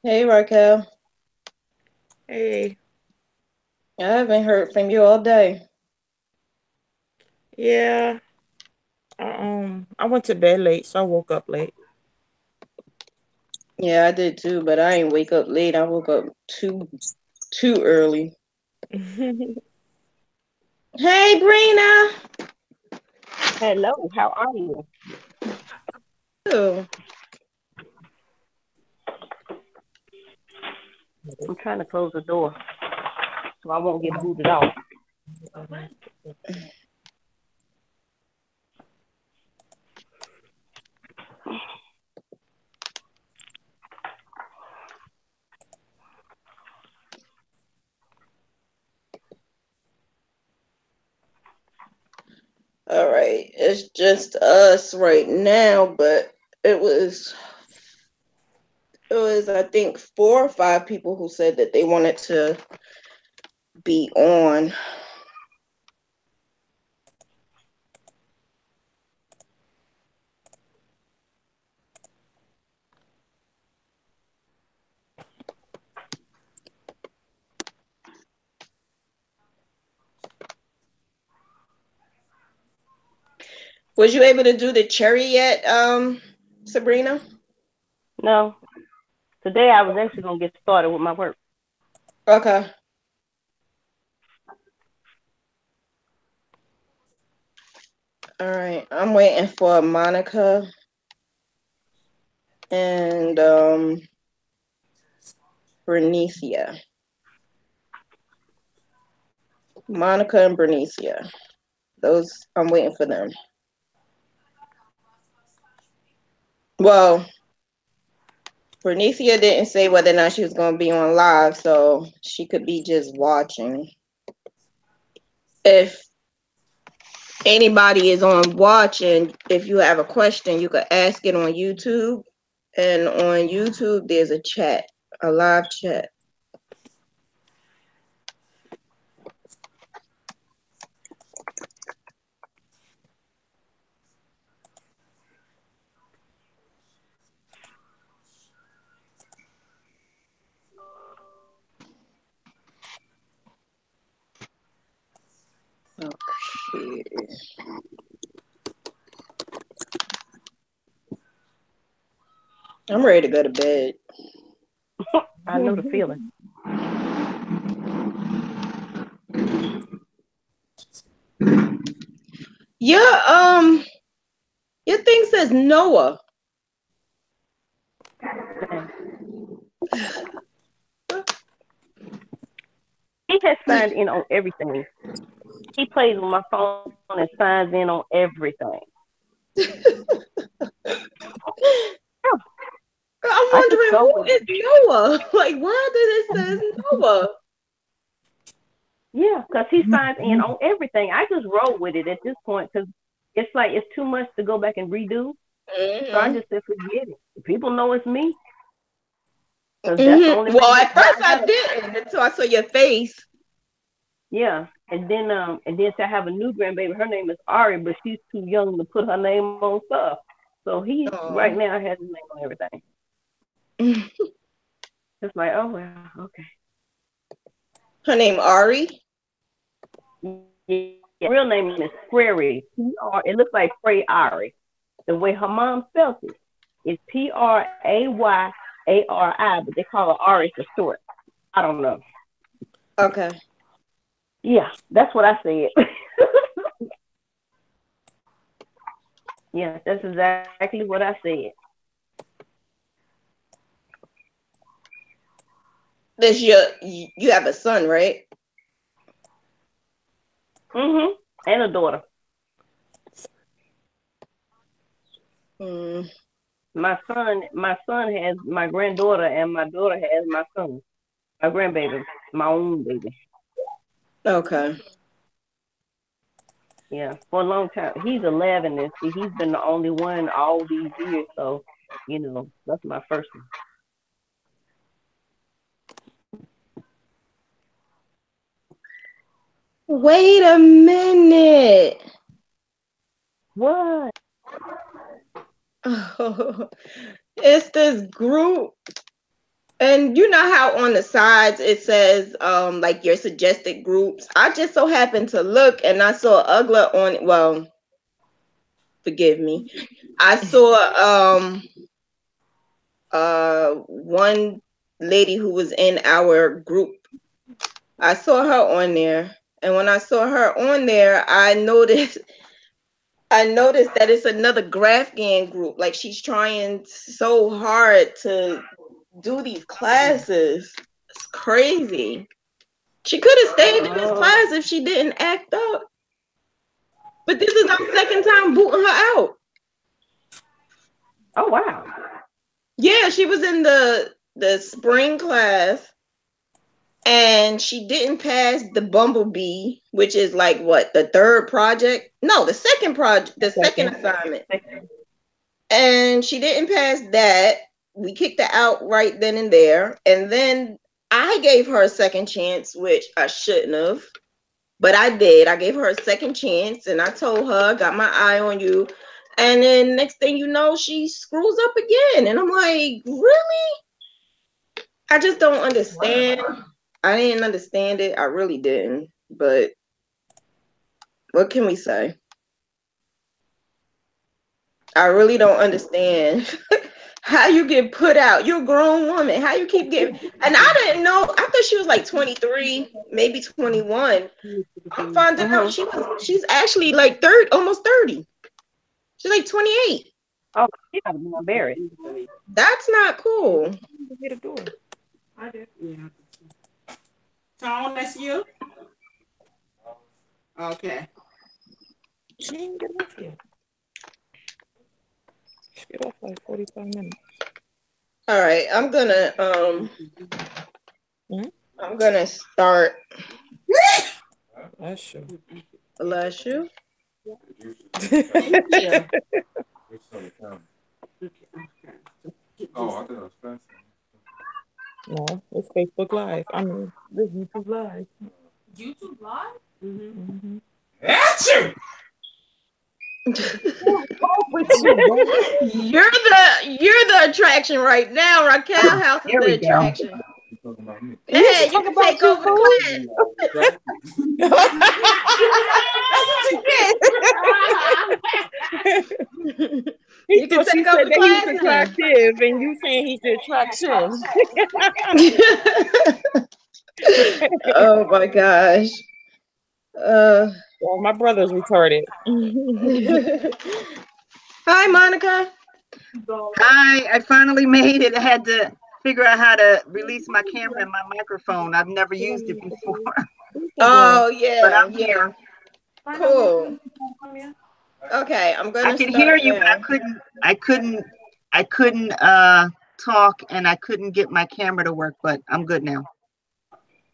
Hey Raquel, Hey, I haven't heard from you all day. yeah, I went to bed late, so I woke up late. Yeah, I did too, but I ain't wake up late. I woke up too early. Hey Brina. Hello, how are you? Oh, I'm trying to close the door so I won't get booted off. all right. It's just us right now, but it was it was I think 4 or 5 people who said that they wanted to be on. Was you able to do the cherry yet, Sabrina? No, today I was actually gonna get started with my work. Okay. All right. I'm waiting for Monica and Bernicia. Monica and Bernicia. Those I'm waiting for them. Well, Bernicia didn't say whether or not she was going to be on live, so she could be just watching. If anybody is on watching, if you have a question, you could ask it on YouTube. And on YouTube, there's a chat, a live chat. Okay. I'm ready to go to bed. I know the feeling. Your your thing says Noah. Man. He has signed in on everything. He plays with my phone and signs in on everything. Yeah, I'm I just wondering go who with it. is Noah. Like, why did it says Noah? Yeah, because he signs in on everything. I just roll with it at this point because it's like it's too much to go back and redo. So I Hmm. just said, forget it. People know it's me because that's the Hmm. only Well, reason. at But first I I got didn't until I saw your face. Yeah, and then to have a new grandbaby, her name is Ari, but she's too young to put her name on stuff. So he right Oh. now has his name on everything. It's like, oh well, okay. Her name Ari. Yeah, her real name is Prairie. It looks like Frey Ari. The way her mom spells it is Prayari, but they call her Ari for short. I don't know. Okay. Yeah, that's what I said. Yeah, that's exactly what I said. This you have a son, right? And a daughter. Mm, My son has my granddaughter, and my daughter has my son, my grandbaby, my own baby. okay. Yeah, for a long time. He's 11, and see, he's been the only one all these years. So, that's my first one. Wait a minute. What? It's this group. And you know how on the sides it says like your suggested groups. I just so happened to look and I saw Ugla on, well, forgive me. I saw one lady who was in our group. I saw her on there. And when I saw her on there, I noticed that it's another GraphGAN group. Like she's trying so hard to do these classes. It's crazy. She could have stayed in this class if she didn't act up. But this is our second time booting her out. Oh wow. Yeah, she was in the spring class and she didn't pass the Bumblebee, which is like what, the third project? No, the second project, the second assignment. And she didn't pass that. We kicked her out right then and there. And then I gave her a second chance, which I shouldn't have. But I did. I gave her a second chance and I told her, got my eye on you. And then next thing you know, she screws up again. And I'm like, really? I just don't understand. I didn't understand it. I really didn't. But what can we say? I really don't understand how you get put out. You're a grown woman. How you keep getting, and I didn't know. I thought she was like 23, maybe 21. I'm finding out she's actually like almost 30. She's like 28. Oh, she gotta be embarrassed. That's not cool. I did. Yeah. Tone, that's you? Okay. She didn't get off yet. She get off like 45 minutes. All right, I'm gonna start. Bless you. Bless you. Yeah. Oh, I thought it was fancy. No, it's Facebook Live. I mean, this YouTube Live. YouTube Live? Mm-hmm. That's you. You're the attraction right now. Raquel House is the attraction. You talking about me? Hey, you can take over the class. He thought she said that he was attractive, and you saying he's the attraction. Oh my gosh. Well, my brother's retarded. Hi, Monica. Hi, I finally made it. I had to figure out how to release my camera and my microphone. I've never used it before. Oh yeah, but I'm here. Cool. Okay, I'm gonna. I could hear you, but I couldn't talk, and I couldn't get my camera to work. But I'm good now.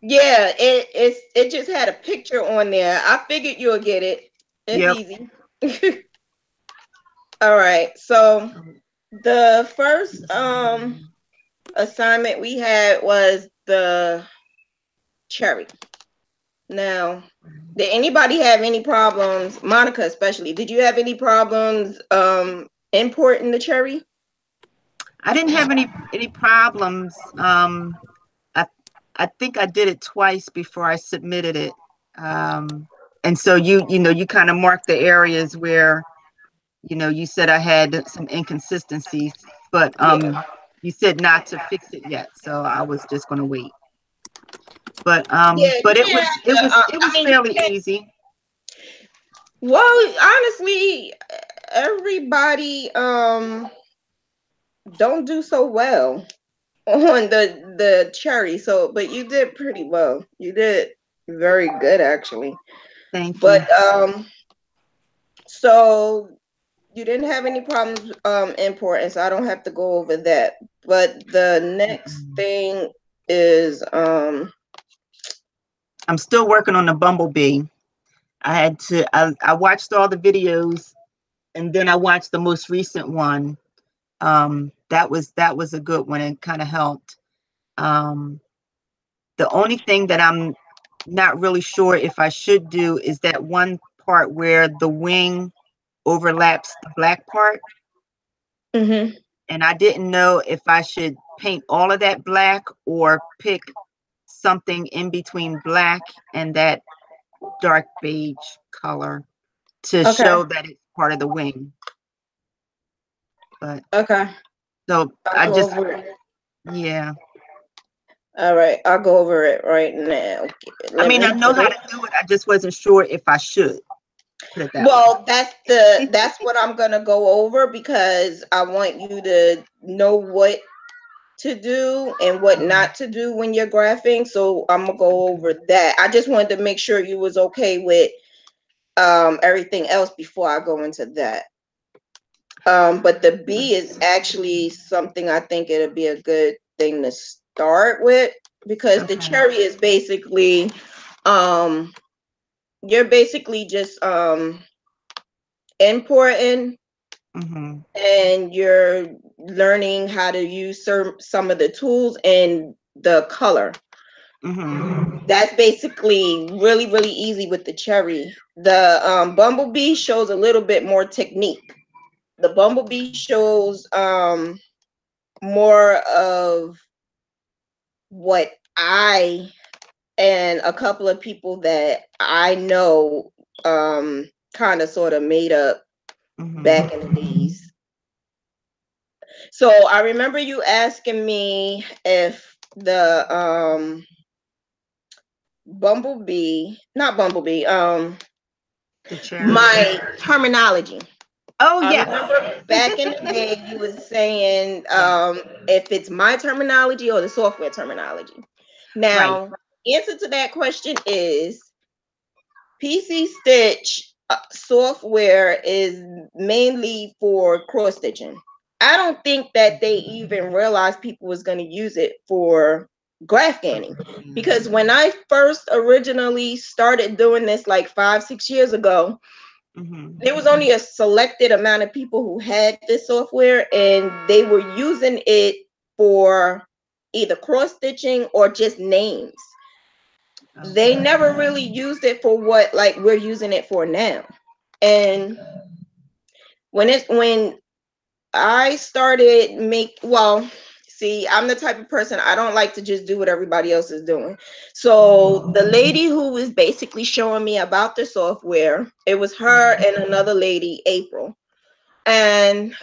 Yeah, it just had a picture on there. I figured you'll get it. It's easy. All right. So the first assignment we had was the cherry. Now, did anybody have any problems? Monica especially. Did you have any problems importing the cherry? I didn't have any problems. I think I did it twice before I submitted it. And so you kind of marked the areas where, you said I had some inconsistencies, but you said not to fix it yet. So I was just going to wait. But it was fairly easy. Well, honestly, everybody don't do so well on the cherry. So, but you did pretty well. You did very good actually. Thank you. But so you didn't have any problems importing, so I don't have to go over that. But the next thing is I'm still working on the Bumblebee. I watched all the videos, and then I watched the most recent one. That was a good one and kind of helped. The only thing that I'm not really sure if I should do is that one part where the wing overlaps the black part. Mm-hmm. And I didn't know if I should paint all of that black or pick something in between black and that dark beige color to Okay. show that it's part of the wing. But Okay. so I I'll go just, over it. yeah. All right, I'll go over it right now. I Let mean, I me know put how it. to do it. I just wasn't sure if I should put it that way. Well, that's what I'm gonna go over because I want you to know what to do and what not to do when you're graphing. So I'm gonna go over that. I just wanted to make sure you was okay with everything else before I go into that. But the B is actually something I think it'll be a good thing to start with because the Okay. cherry is basically you're basically just importing Mm-hmm. and you're learning how to use some of the tools and the color. Mm-hmm. That's basically really, really easy with the cherry. The bumblebee shows a little bit more technique. The bumblebee shows more of what I and a couple of people that I know kind of sort of made up back in the days. So I remember you asking me if the not bumblebee, The cherry. my terminology. Oh, I yeah. remember back in the day you was saying if it's my terminology or the software terminology. Now, answer to that question is PC Stitch software is mainly for cross stitching. I don't think that they even realized people was going to use it for graph ganning because when I first originally started doing this like 5-6 years ago, Mm-hmm. there was only a selected amount of people who had this software and they were using it for either cross stitching or just names. They never really used it for what like we're using it for now. And when I started see, I'm the type of person I don't like to just do what everybody else is doing. So the lady who was basically showing me about the software, it was her and another lady, April. And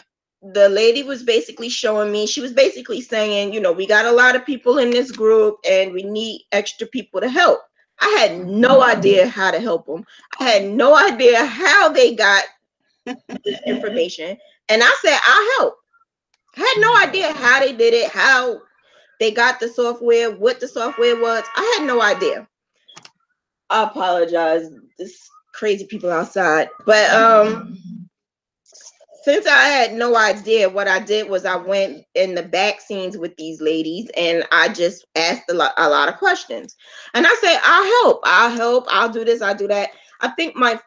the lady was basically showing me, she was basically saying, you know, we got a lot of people in this group and we need extra people to help. I had no idea how to help them. I had no idea how they got this information. And I said, I'll help. I had no idea how they did it, how they got the software, what the software was. I had no idea. I apologize. This crazy people outside. But since I had no idea, what I did was I went in the back scenes with these ladies and I just asked a lot of questions. And I said, I'll help, I'll do this, I'll do that. I think my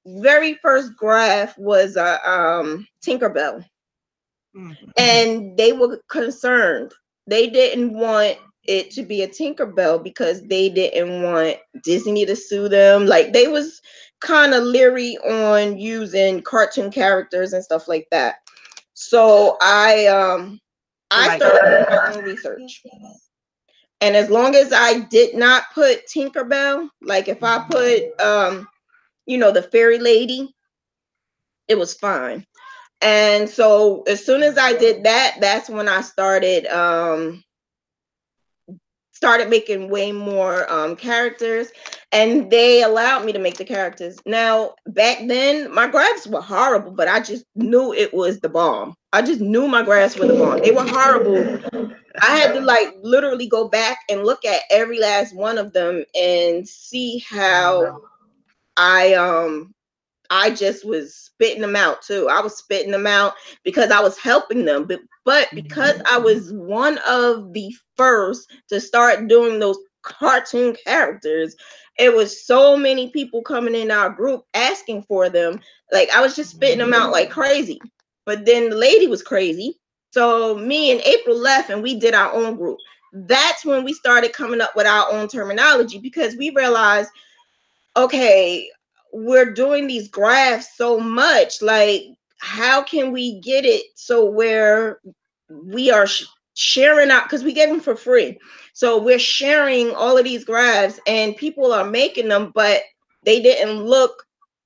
very first graph was a Tinkerbell. And they were concerned. They didn't want it to be a Tinkerbell because they didn't want Disney to sue them. Like they was kind of leery on using cartoon characters and stuff like that. So I started doing my own research. And as long as I did not put Tinkerbell, like if I put the fairy lady, it was fine. And so as soon as I did that, that's when I started making way more characters, and they allowed me to make the characters. Now, back then, my graphs were horrible, but I just knew it was the bomb. I just knew my graphs were the bomb. They were horrible. I had to like literally go back and look at every last one of them and see how I just was spitting them out too. I was spitting them out because I was helping them. But because I was one of the first to start doing those cartoon characters, it was so many people coming in our group asking for them. Like I was just spitting them out like crazy. But then the lady was crazy. So me and April left and we did our own group. That's when we started coming up with our own terminology because we realized, okay, we're doing these graphs so much. Like how can we get it so where we are sharing out, because we get them for free. So we're sharing all of these graphs and people are making them, but they didn't look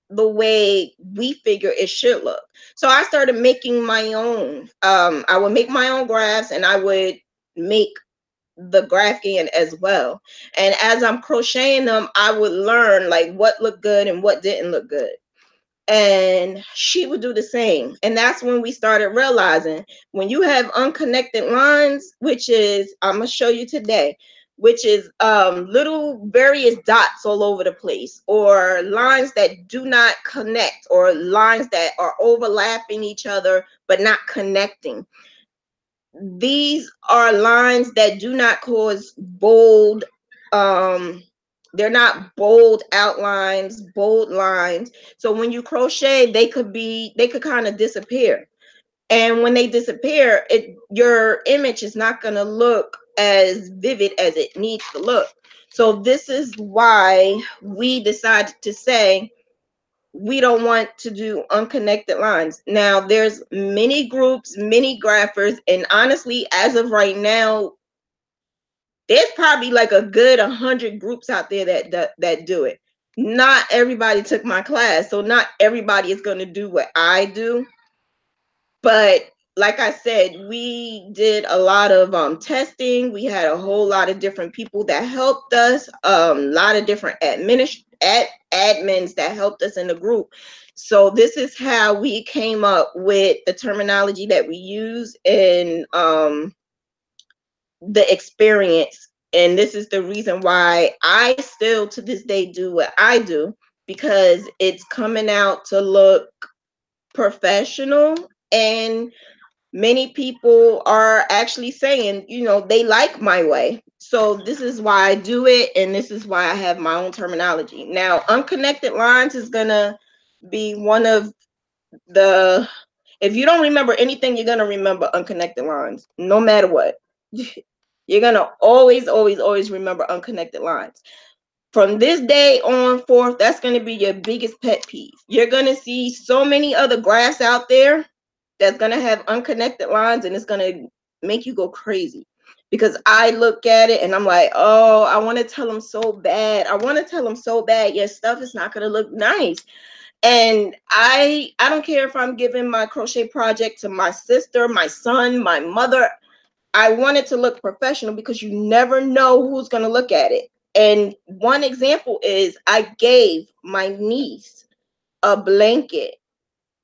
the way we figure it should look. So I started making my own. I would make my own graphs and I would make the graphing as well. And as I'm crocheting them, I would learn like what looked good and what didn't look good. And she would do the same. And that's when we started realizing when you have unconnected lines, which is, I'm gonna show you today, which is little various dots all over the place, or lines that do not connect, or lines that are overlapping each other but not connecting. These are lines that do not cause bold, they're not bold outlines, bold lines. So when you crochet, they could kind of disappear. And when they disappear, your image is not going to look as vivid as it needs to look. So this is why we decided to say we don't want to do unconnected lines. Now there's many groups, many graphers, and honestly, as of right now, there's probably like a good 100 groups out there that do it. Not everybody took my class, so not everybody is going to do what I do. But like I said, we did a lot of testing. We had a whole lot of different people that helped us, a lot of different admins that helped us in the group. So this is how we came up with the terminology that we use in the experience. And this is the reason why I still to this day do what I do, because it's coming out to look professional, and many people are actually saying, you know, they like my way. So this is why I do it, and this is why I have my own terminology. Now, unconnected lines is gonna be one of the, if you don't remember anything, you're gonna remember unconnected lines, no matter what. You're gonna always remember unconnected lines. From this day on forth, that's gonna be your biggest pet peeve. You're gonna see so many other graphs out there that's gonna have unconnected lines, and it's gonna make you go crazy. Because I look at it and I'm like, oh, I want to tell them so bad. I want to tell them so bad. Your stuff is not gonna look nice. And I don't care if I'm giving my crochet project to my sister, my son, my mother. I want it to look professional because you never know who's going to look at it. And one example is I gave my niece a blanket.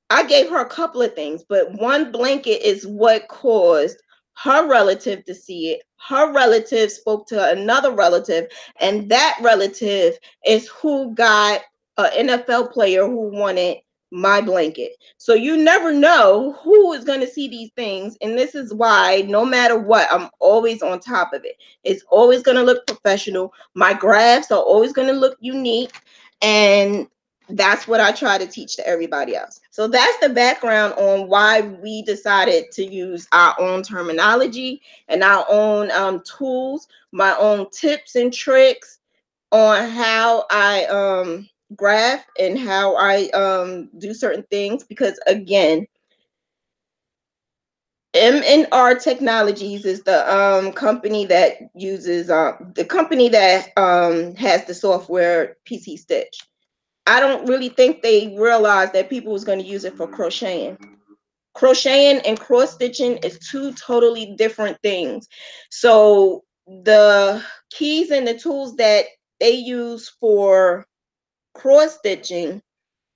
I gave her a couple of things, but one blanket is what caused her relative to see it. Her relative spoke to another relative, and that relative is who got an NFL player who wanted my blanket. So you never know who is going to see these things, and this is why no matter what, I'm always on top of it. It's always going to look professional. My graphs are always going to look unique, and that's what I try to teach to everybody else. So that's the background on why we decided to use our own terminology and our own tools, my own tips and tricks on how I graph and how I do certain things. Because again, M&R Technologies is the company that uses the company that has the software PC Stitch. I don't really think they realized that people was going to use it for crocheting. Crocheting and cross stitching is two totally different things. So the keys and the tools that they use for cross stitching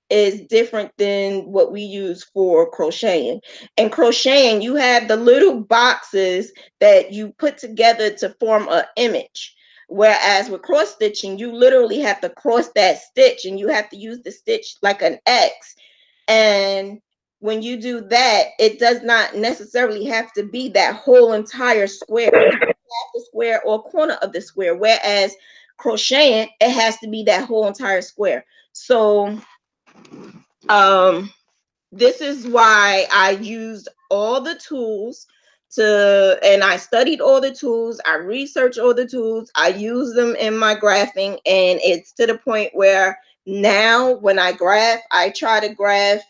is different than what we use for crocheting. And crocheting, you have the little boxes that you put together to form an image. Whereas with cross stitching, you literally have to cross that stitch and you have to use the stitch like an X. And when you do that, it does not necessarily have to be that whole entire square, half the square or corner of the square. Whereas crocheting, it has to be that whole entire square. So this is why I used all the tools and I studied all the tools, I researched all the tools, I use them in my graphing, and it's to the point where now when I graph, I try to graph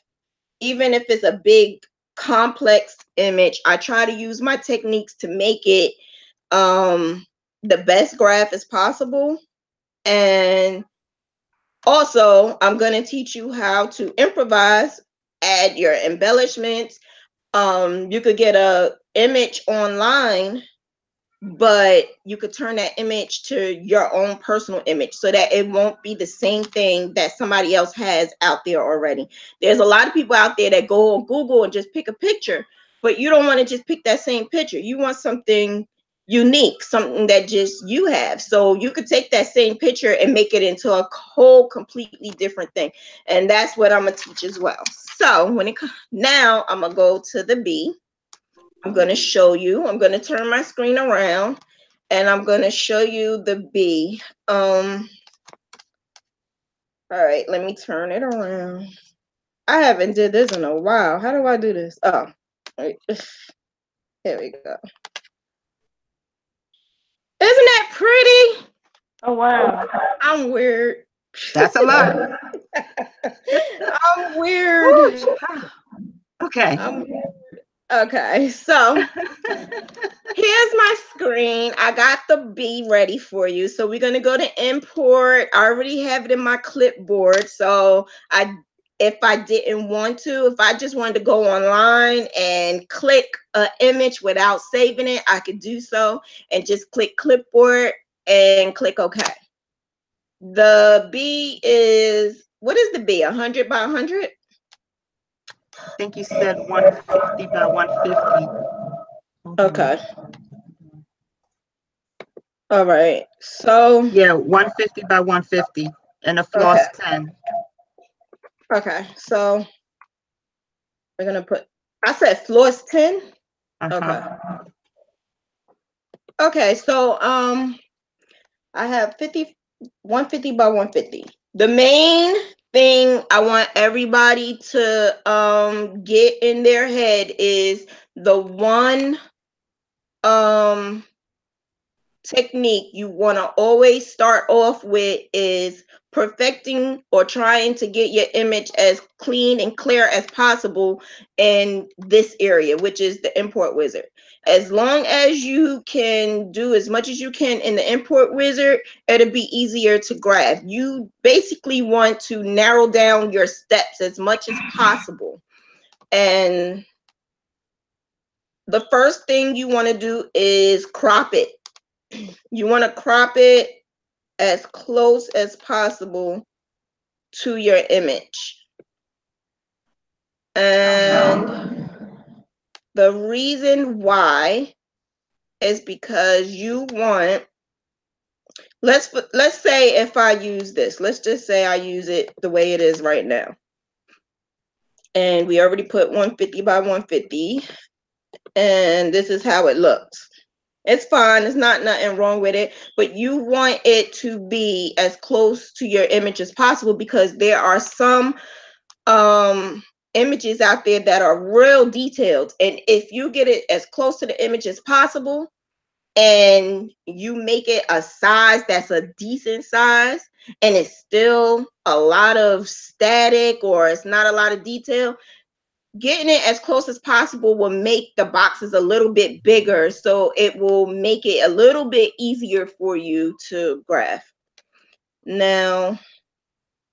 even if it's a big complex image, I try to use my techniques to make it the best graph as possible. And also, I'm going to teach you how to improvise, add your embellishments. You could get a image online, but you could turn that image to your own personal image so that it won't be the same thing that somebody else has out there already. There's a lot of people out there that go on Google and just pick a picture, but you don't want to just pick that same picture. You want something unique, something that just you have. So you could take that same picture and make it into a whole completely different thing. And that's what I'm gonna teach as well. So now I'm gonna go to the B. I'm going to show you. I'm going to turn my screen around and I'm going to show you the B. All right, let me turn it around. I haven't did this in a while. How do I do this? Oh, here we go. Isn't that pretty? Oh wow. I'm weird. That's a lot. I'm weird. Okay. Okay, so here's my screen. I got the B ready for you. So we're gonna go to import. I already have it in my clipboard. So if I didn't want to, if I just wanted to go online and click an image without saving it, I could do so and just click clipboard and click OK. The B is, what is the B? 100 by 100? I think you said 150 by 150. Okay. All right. So yeah, 150 by 150 and a floss 10. Okay. So we're gonna put. I said floss 10. Okay. Okay. So I have 150 by 150. The main thing I want everybody to get in their head is the one technique you want to always start off with is perfecting or trying to get your image as clean and clear as possible in this area, which is the import wizard. As long as you can do as much as you can in the import wizard, it'll be easier to graph. You basically want to narrow down your steps as much as possible. And the first thing you want to do is crop it. You want to crop it as close as possible to your image. And the reason why is because you want, let's say if I use this, let's just say I use it the way it is right now. And we already put 150 by 150. And this is how it looks. It's fine. There's nothing wrong with it, but you want it to be as close to your image as possible because there are some images out there that are real detailed. And if you get it as close to the image as possible and you make it a size that's a decent size and it's still a lot of static or it's not a lot of detail, getting it as close as possible will make the boxes a little bit bigger, so it will make it a little bit easier for you to graph. Now,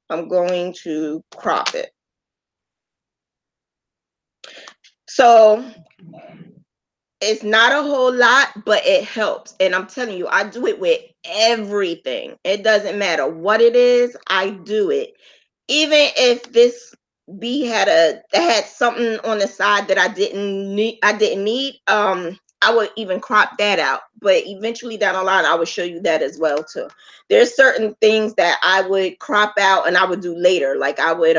I'm going to crop it. So, it's not a whole lot, but it helps. And I'm telling you, I do it with everything. It doesn't matter what it is, I do it. Even if this B had something on the side that I didn't need, I would even crop that out. But eventually down the line, I would show you that as well too. There's certain things that I would crop out and I would do later. Like I would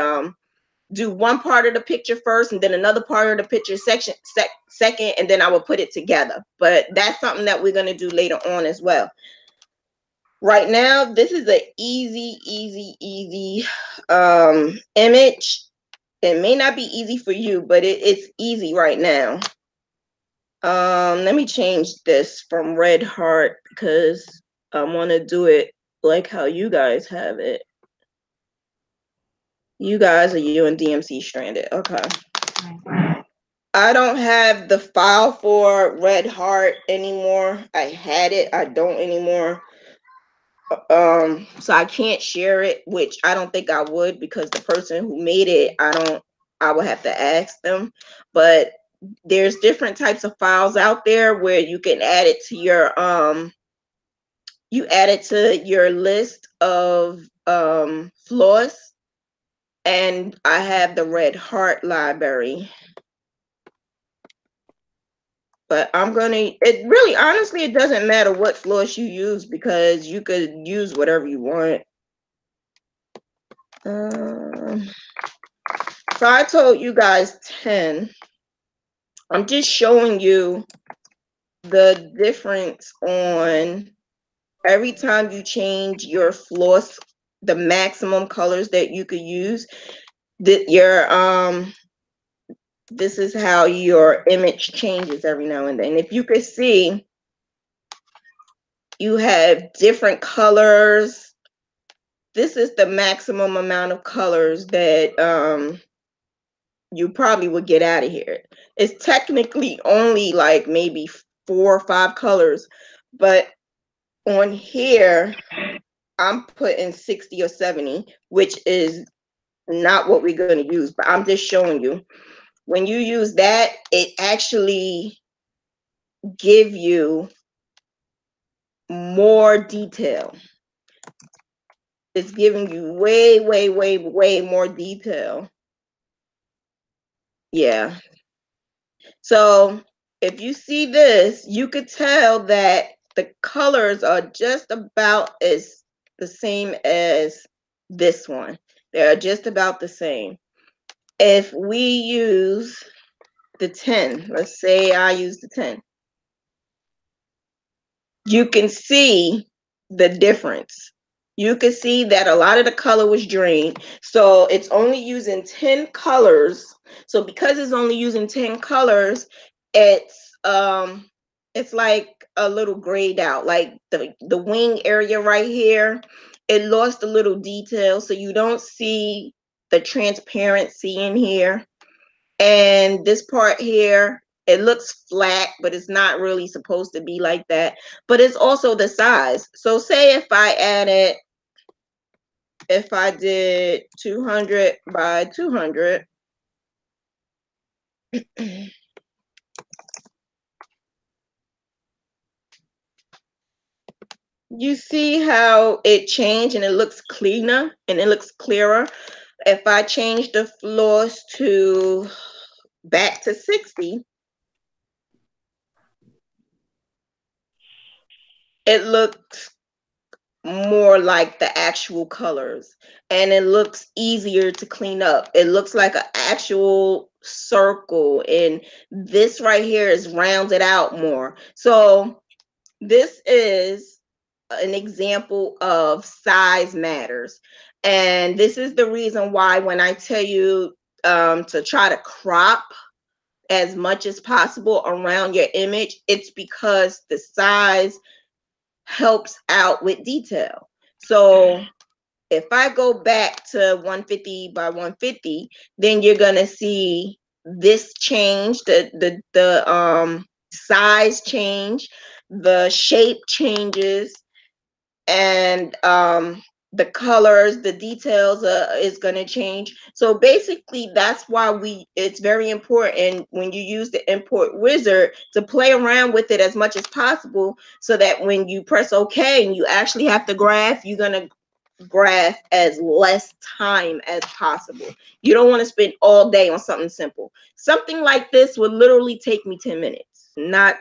do one part of the picture first and then another part of the picture second, and then I would put it together. But that's something that we're going to do later on as well. Right now, this is an easy image. It may not be easy for you, but it's easy right now. Let me change this from red heart because I want to do it like how you guys have it. You guys are UNDMC stranded. Okay. I don't have the file for Red Heart anymore. I had it. I don't anymore. So I can't share it, which I don't think I would, because the person who made it, I would have to ask them. But there's different types of files out there where you can add it to your list of floss, and I have the Red Heart library. But it really, honestly, it doesn't matter what floss you use, because you could use whatever you want. So I told you guys 10. I'm just showing you the difference on every time you change your floss, the maximum colors that you could use. This is how your image changes every now and then. If you could see, you have different colors. This is the maximum amount of colors that you probably would get out of here. It's technically only like maybe 4 or 5 colors, but on here I'm putting 60 or 70, which is not what we're going to use, but I'm just showing you. When you use that, it actually give you more detail. It's giving you way, way, way, way more detail. Yeah. So if you see this, you could tell that the colors are just about as the same as this one. They're just about the same. If we use the 10, let's say I use the 10, you can see the difference. You can see that a lot of the color was drained. So it's only using 10 colors. So because it's only using 10 colors, it's like a little grayed out, like the wing area right here. It lost a little detail, so you don't see the transparency in here. And this part here, it looks flat, but it's not really supposed to be like that. But it's also the size. So say if I did 200 by 200, you see how it changed and it looks cleaner and it looks clearer. If I change the floss to back to 60, it looks more like the actual colors, and it looks easier to clean up. It looks like an actual circle, and this right here is rounded out more. So this is an example of size matters, and this is the reason why when I tell you to try to crop as much as possible around your image, it's because the size helps out with detail. So if I go back to 150 by 150, then you're gonna see this change, the size change, the shape changes, and the colors, the details is going to change. So basically that's why it's very important when you use the import wizard to play around with it as much as possible, so that when you press OK and you actually have to graph, you're going to graph as less time as possible. You don't want to spend all day on something simple. Something like this would literally take me 10 minutes, not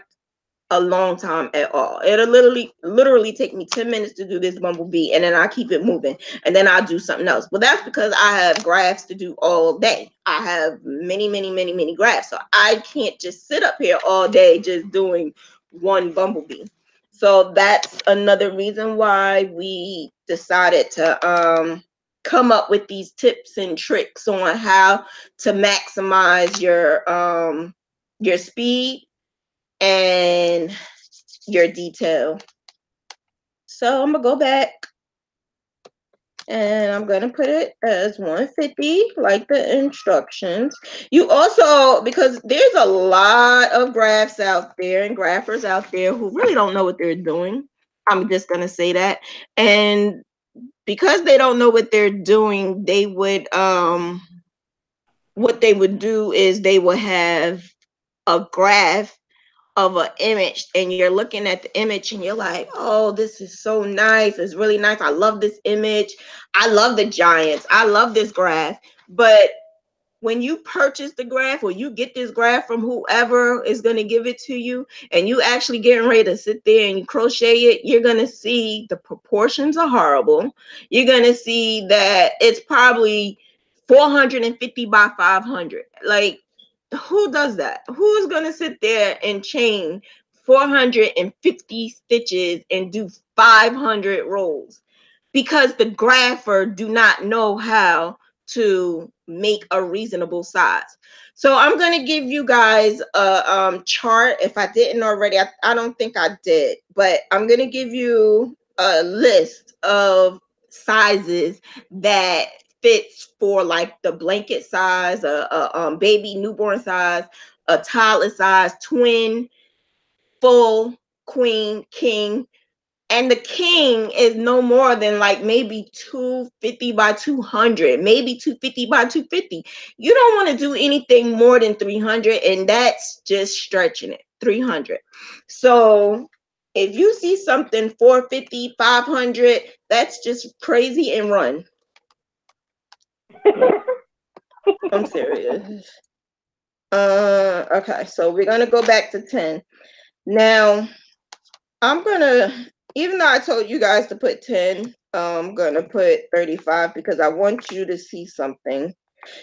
a long time at all. It'll literally take me 10 minutes to do this bumblebee, and then I keep it moving, and then I'll do something else. But that's because I have graphs to do all day. I have many, many, many, many graphs. So I can't just sit up here all day just doing one bumblebee. So that's another reason why we decided to come up with these tips and tricks on how to maximize your speed and your detail. So I'm gonna go back And I'm gonna put it as 150, like the instructions. You also, because there's a lot of graphs out there and graphers out there who really don't know what they're doing. I'm just gonna say that. And because they don't know what they're doing, they would what they would do is they would have a graph of an image, and you're looking at the image and you're like, oh, this is so nice, it's really nice, I love this image, I love the Giants, I love this graph. But when you purchase the graph, or you get this graph from whoever is going to give it to you, and you actually getting ready to sit there and crochet it, you're going to see the proportions are horrible. You're going to see that it's probably 450 by 500. Like, who does that? Who's going to sit there and chain 450 stitches and do 500 rows? Because the grapher do not know how to make a reasonable size. So I'm going to give you guys a chart. If I didn't already, I don't think I did, but I'm going to give you a list of sizes that fits for like the blanket size, a baby newborn size, a toddler size, twin, full, queen, king. And the king is no more than like maybe 250 by 200, maybe 250 by 250. You don't want to do anything more than 300, and that's just stretching it. 300. So if you see something 450, 500, that's just crazy, and run. I'm serious. Okay, so we're gonna go back to 10. Now I'm gonna, even though I told you guys to put 10, I'm gonna put 35 because I want you to see something.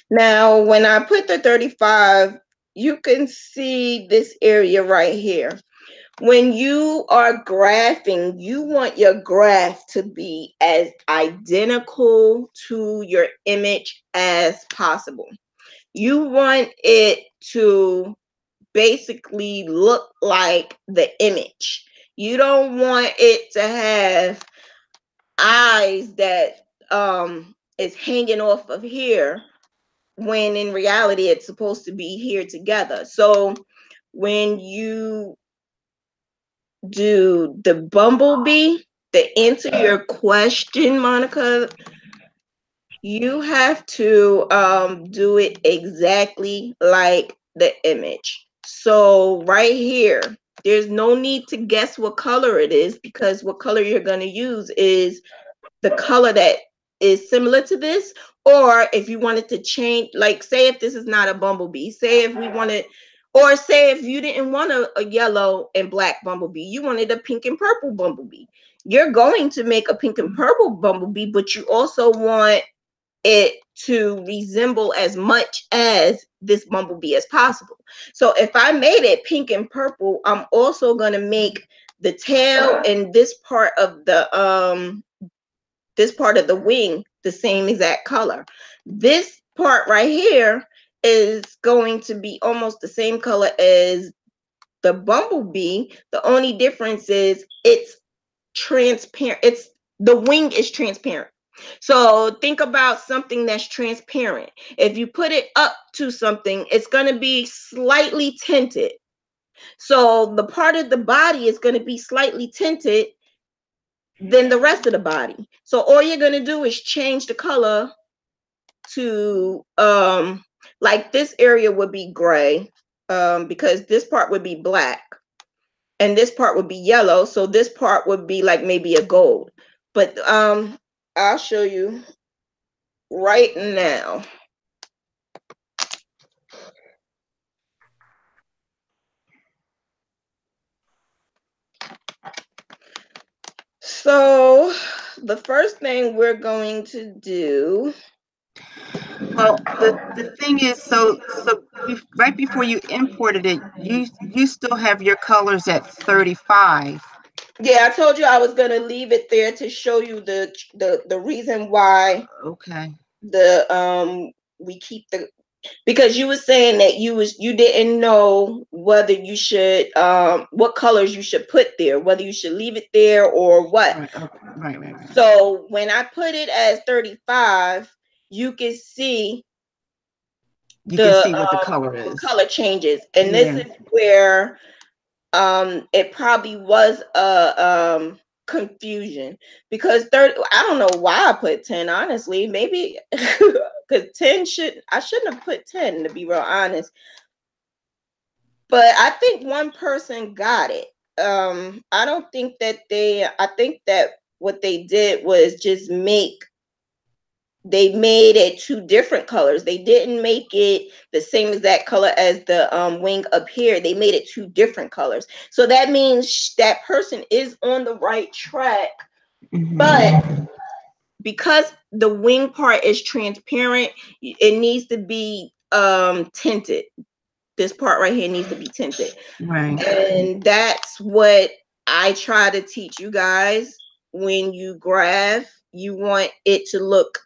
Now, when I put the 35, you can see this area right here. When you are graphing, you want your graph to be as identical to your image as possible. You want it to basically look like the image. You don't want it to have eyes that is hanging off of here, when in reality it's supposed to be here together. So when you do the bumblebee, to answer your question, Monica, you have to do it exactly like the image. So right here, there's no need to guess what color it is, because what color you're going to use is the color that is similar to this. Or if you wanted to change, like say if this is not a bumblebee, say if we wanted, or say if you didn't want a yellow and black bumblebee, you wanted a pink and purple bumblebee, you're going to make a pink and purple bumblebee, but you also want it to resemble as much as this bumblebee as possible. So if I made it pink and purple, I'm also going to make the tail and this part of the wing the same exact color. This part right here is going to be almost the same color as the bumblebee. The only difference is it's transparent. The wing is transparent. So think about something that's transparent. If you put it up to something, it's going to be slightly tinted. So the part of the body is going to be slightly tinted than the rest of the body. So all you're going to do is change the color to like this area would be gray, because this part would be black and this part would be yellow. So this part would be like maybe a gold. But I'll show you right now. So the first thing we're going to do. Well, the thing is, so right before you imported it, you still have your colors at 35. Yeah, I told you I was gonna leave it there to show you the reason why. Okay. The we keep Because you were saying that you didn't know whether you should what colors you should put there, whether you should leave it there or what. Right, okay, right. So when I put it as 35, you can see You can see what the color is. color changes, and this is where it probably was a confusion, because 30, I don't know why I put 10, honestly. Maybe because 10 I shouldn't have put 10, to be real honest. But I think one person got it. I don't think that I think that what they did was just they made it two different colors. They didn't make it the same exact color as the wing up here. They made it two different colors. So that means that person is on the right track. But because the wing part is transparent, it needs to be tinted. This part right here needs to be tinted. Right. And that's what I try to teach you guys. When you graph, you want it to look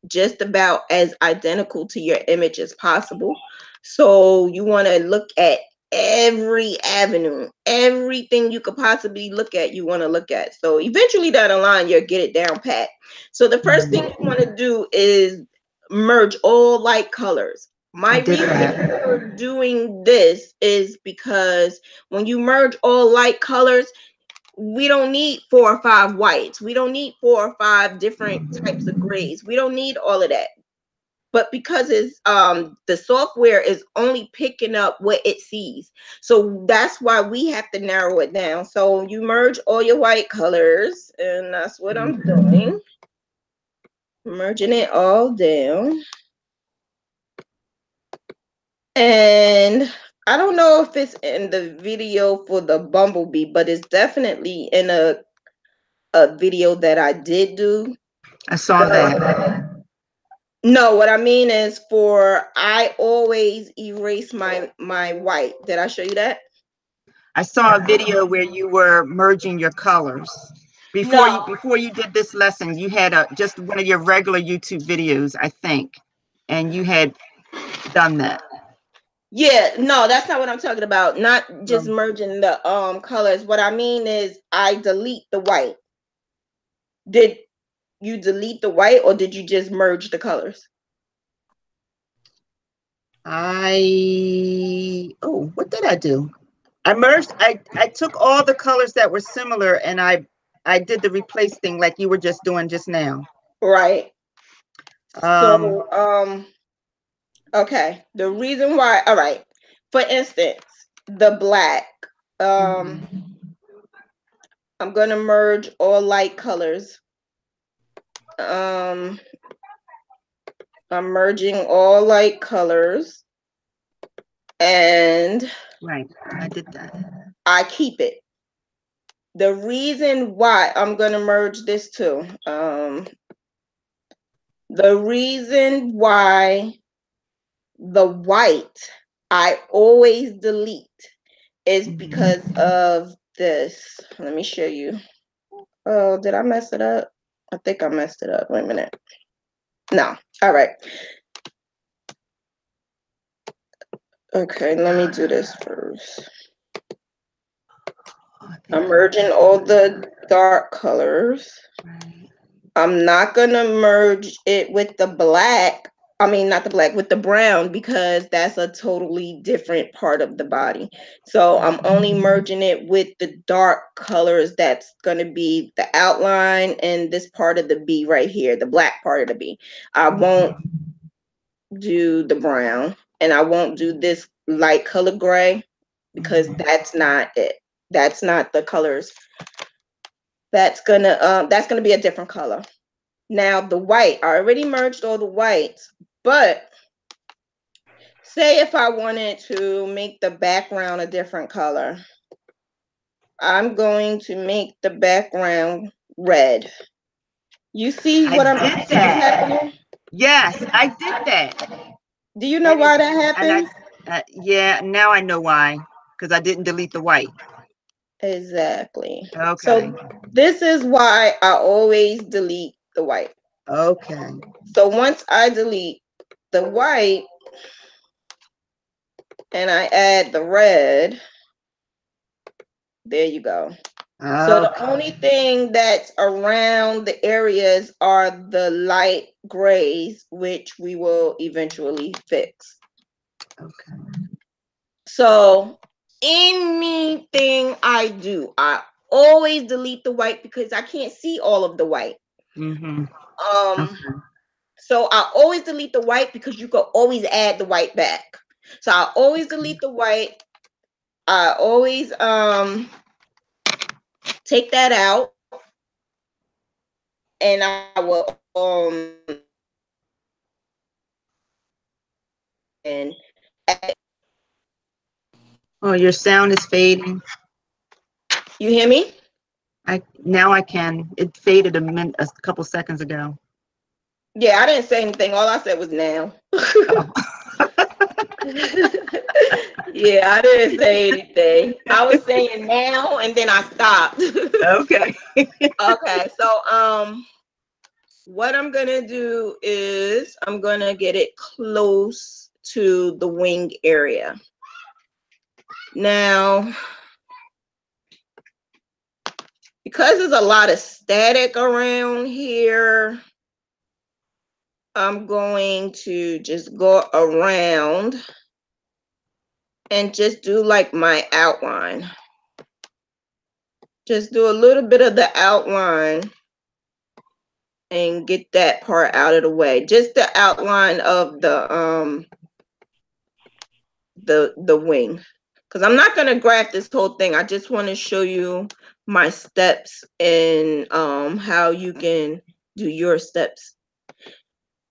just about as identical to your image as possible. So you want to look at every avenue, everything you could possibly look at, you want to look at. So eventually down the line, you'll get it down pat. So the first thing you want to do is merge all light colors. My reason for doing this is because when you merge all light colors, we don't need 4 or 5 whites. We don't need 4 or 5 different types of grays. We don't need all of that. But because it's the software is only picking up what it sees, so that's why we have to narrow it down. So you merge all your white colors, and that's what I'm doing. Merging it all down. And I don't know if it's in the video for the bumblebee, but it's definitely in a video that I did do. I saw that. No, what I mean is I always erase my white. Did I show you that? I saw a video where you were merging your colors. Before you did this lesson, you had just one of your regular YouTube videos, I think, and you had done that. Yeah, no, that's not what I'm talking about. Not just merging the colors. What I mean is I delete the white. Did you delete the white, or did you just merge the colors? What did I do? I took all the colors that were similar, and I did the replace thing like you were just doing just now. Right. Okay. The reason why, all right. For instance, the black. I'm gonna merge all light colors. I'm merging all light colors, and right, I did that. I keep it. The reason why I'm gonna merge this too. The reason why the white I always delete is because of this. Let me show you. Oh, did I mess it up? I think I messed it up. Wait a minute. No. All right. Okay, let me do this first. I'm merging all the dark colors. I'm not gonna merge it with the black. I mean, not the black, with the brown, because that's a totally different part of the body. So I'm only merging it with the dark colors. That's gonna be the outline and this part of the bee right here, the black part of the bee. I won't do the brown, and I won't do this light color gray, because that's not it. That's not the colors. That's gonna be a different color. Now the white, I already merged all the whites, but say if I wanted to make the background a different color, I'm going to make the background red. You see what I'm happening? Yes, I did that. Do you know why that happened? Yeah, now I know why, because I didn't delete the white. Exactly. Okay. So this is why I always delete the white. Okay. So once I delete the white, and I add the red. There you go. So the only thing that's around the areas are the light grays, which we will eventually fix. Okay. So anything I do, I always delete the white because I can't see all of the white. Mm-hmm. So I always delete the white because you can always add the white back. So I always delete the white. I always take that out, and I will and Oh, your sound is fading. you hear me? Now I can. It faded a couple seconds ago. Yeah, I didn't say anything. All I said was now. Oh. Yeah, I didn't say anything. I was saying now, and then I stopped. Okay. Okay, so what I'm gonna do is I'm gonna get it close to the wing area. Now, because there's a lot of static around here, I'm going to just go around and just do like my outline. Just do a little bit of the outline and get that part out of the way. Just the outline of the wing. Because I'm not gonna graph this whole thing. I just want to show you my steps and how you can do your steps.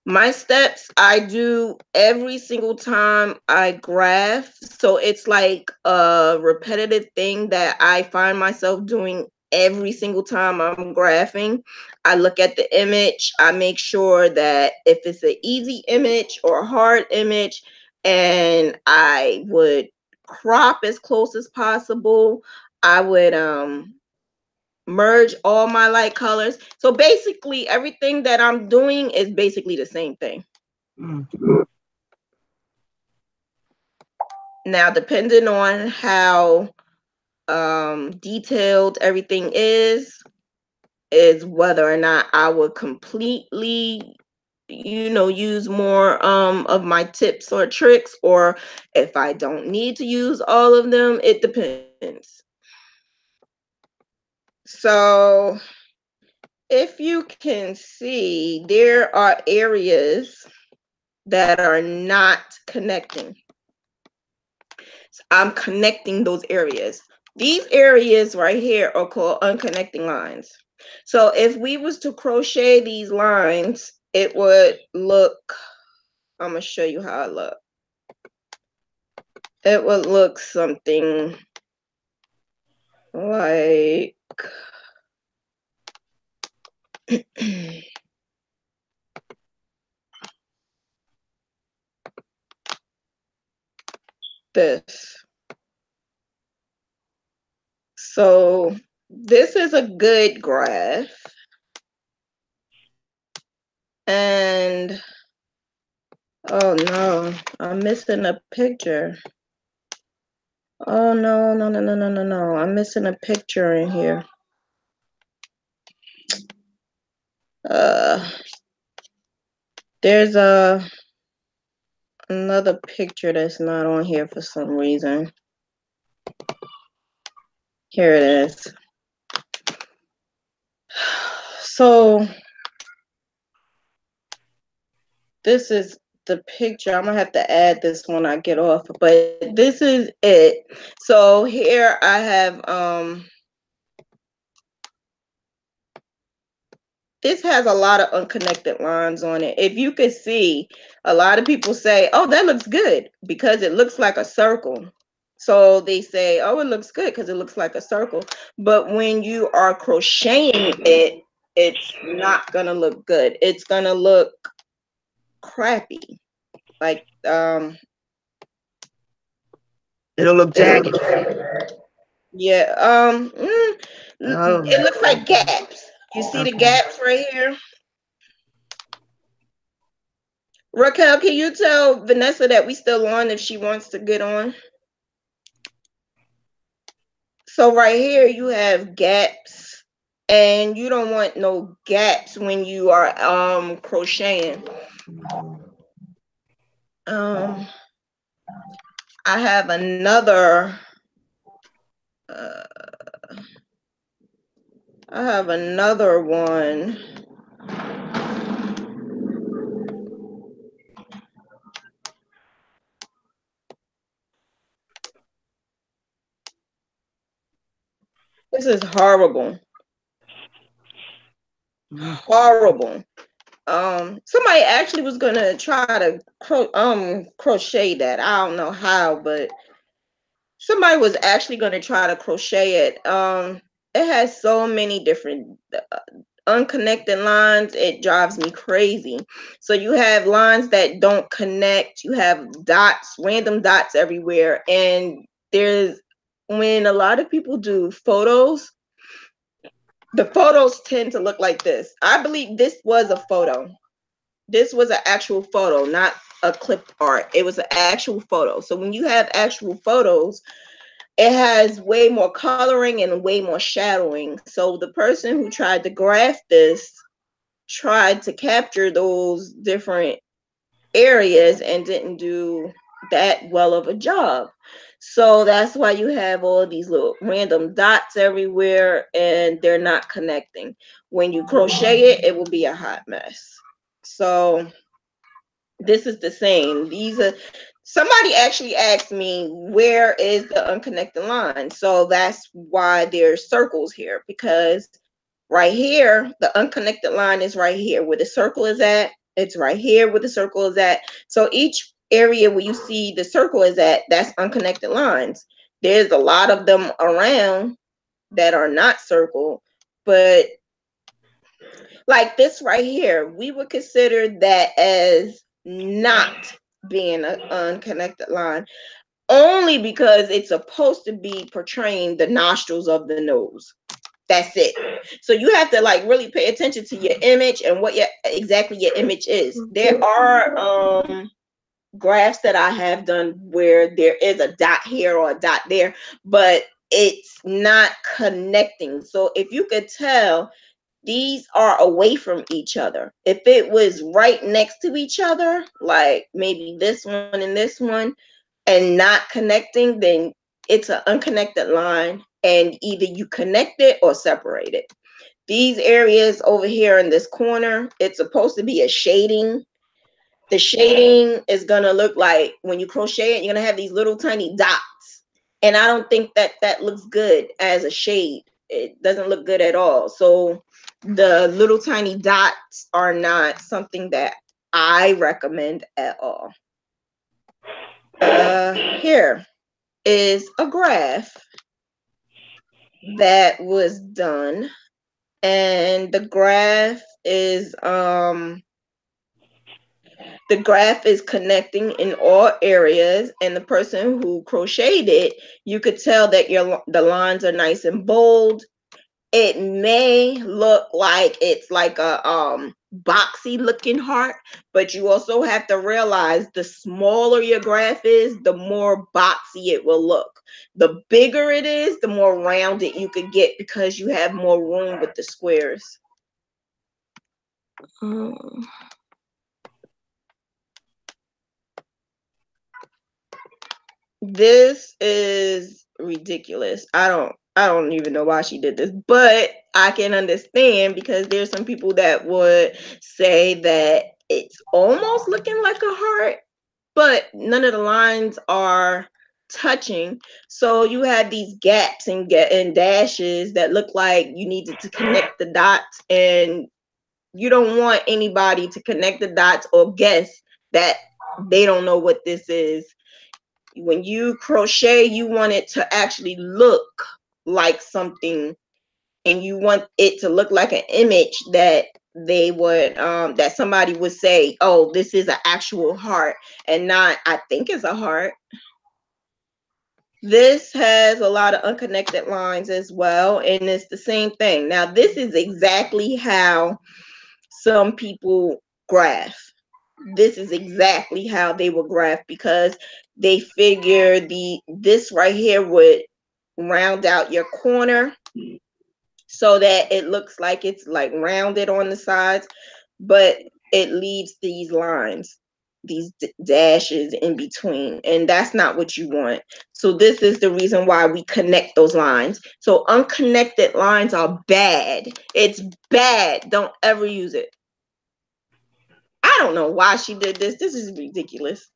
My steps I do every single time I graph. So it's like a repetitive thing that I find myself doing every single time I'm graphing. I look at the image. I make sure that if it's an easy image or a hard image, and I would crop as close as possible. I would merge all my light colors. So basically everything that I'm doing is basically the same thing. Now, depending on how detailed everything is whether or not I would completely, use more of my tips or tricks, or if I don't need to use all of them. It depends. So if you can see, there are areas that are not connecting. So I'm connecting those areas. These areas right here are called unconnecting lines. So if we was to crochet these lines, it would look, I'm gonna show you how it look. It would look something like this. So this is a good graph. And oh no, I'm missing a picture. Oh no, I'm missing a picture in here. There's another picture that's not on here for some reason. Here it is. So this is the picture. I'm gonna have to add this when I get off, but this is it. So here I have this has a lot of unconnected lines on it. If you could see, a lot of people say, oh, that looks good because it looks like a circle. So they say, oh, it looks good because it looks like a circle. But when you are crocheting it, it's not going to look good. It's going to look crappy. Like, it'll look jagged. Yeah. It looks like gaps. You see the gaps right here? Raquel, can you tell Vanessa that we still on if she wants to get on? So right here you have gaps, and you don't want no gaps when you are crocheting. I have another one. This is horrible. Horrible. Somebody actually was gonna try to crochet that. I don't know how, but somebody was actually gonna try to crochet it. It has so many different unconnected lines. It drives me crazy. So you have lines that don't connect. You have dots, random dots everywhere, and there's when a lot of people do photos, the photos tend to look like this. I believe this was a photo. This was an actual photo, not a clip art. It was an actual photo. So when you have actual photos, it has way more coloring and way more shadowing. So the person who tried to graph this tried to capture those different areas and didn't do that well of a job. So that's why you have all these little random dots everywhere and they're not connecting. When you crochet it, it will be a hot mess. So this is the same. These are, somebody actually asked me where is the unconnected line. So that's why there's circles here, because right here, the unconnected line is right here where the circle is at. It's right here where the circle is at. So each area where you see the circle is at, that's unconnected lines. There's a lot of them around that are not circle, but like this right here, we would consider that as not being an unconnected line, only because it's supposed to be portraying the nostrils of the nose. That's it. So you have to like really pay attention to your image and what exactly your image is. There are graphs that I have done where there is a dot here or a dot there, but it's not connecting. So if you could tell, these are away from each other. If it was right next to each other, like maybe this one and this one, and not connecting, then it's an unconnected line, and either you connect it or separate it. These areas over here in this corner, it's supposed to be a shading. The shading is gonna look like when you crochet it, you're gonna have these little tiny dots. And I don't think that that looks good as a shade. It doesn't look good at all. So the little tiny dots are not something that I recommend at all. Here is a graph that was done, and the graph is connecting in all areas, and the person who crocheted it, you could tell that the lines are nice and bold. It may look like it's like a boxy looking heart, but you also have to realize the smaller your graph is, the more boxy it will look. The bigger it is, the more rounded you could get because you have more room with the squares. This is ridiculous. I don't even know why she did this, but I can understand because there's some people that would say that it's almost looking like a heart, but none of the lines are touching. So you have these gaps and dashes that look like you needed to connect the dots, and you don't want anybody to connect the dots or guess that they don't know what this is. When you crochet, you want it to actually look like something, and you want it to look like an image that they would that somebody would say, oh, this is an actual heart, and not I think it's a heart. This has a lot of unconnected lines as well, and it's the same thing. Now this is exactly how some people graph. this is exactly how they will graph, because they figure this right here would round out your corner so that it looks like it's like rounded on the sides, but it leaves these lines, these dashes in between, and that's not what you want. So this is the reason why we connect those lines. So unconnected lines are bad. It's bad. Don't ever use it. I don't know why she did this. This is ridiculous.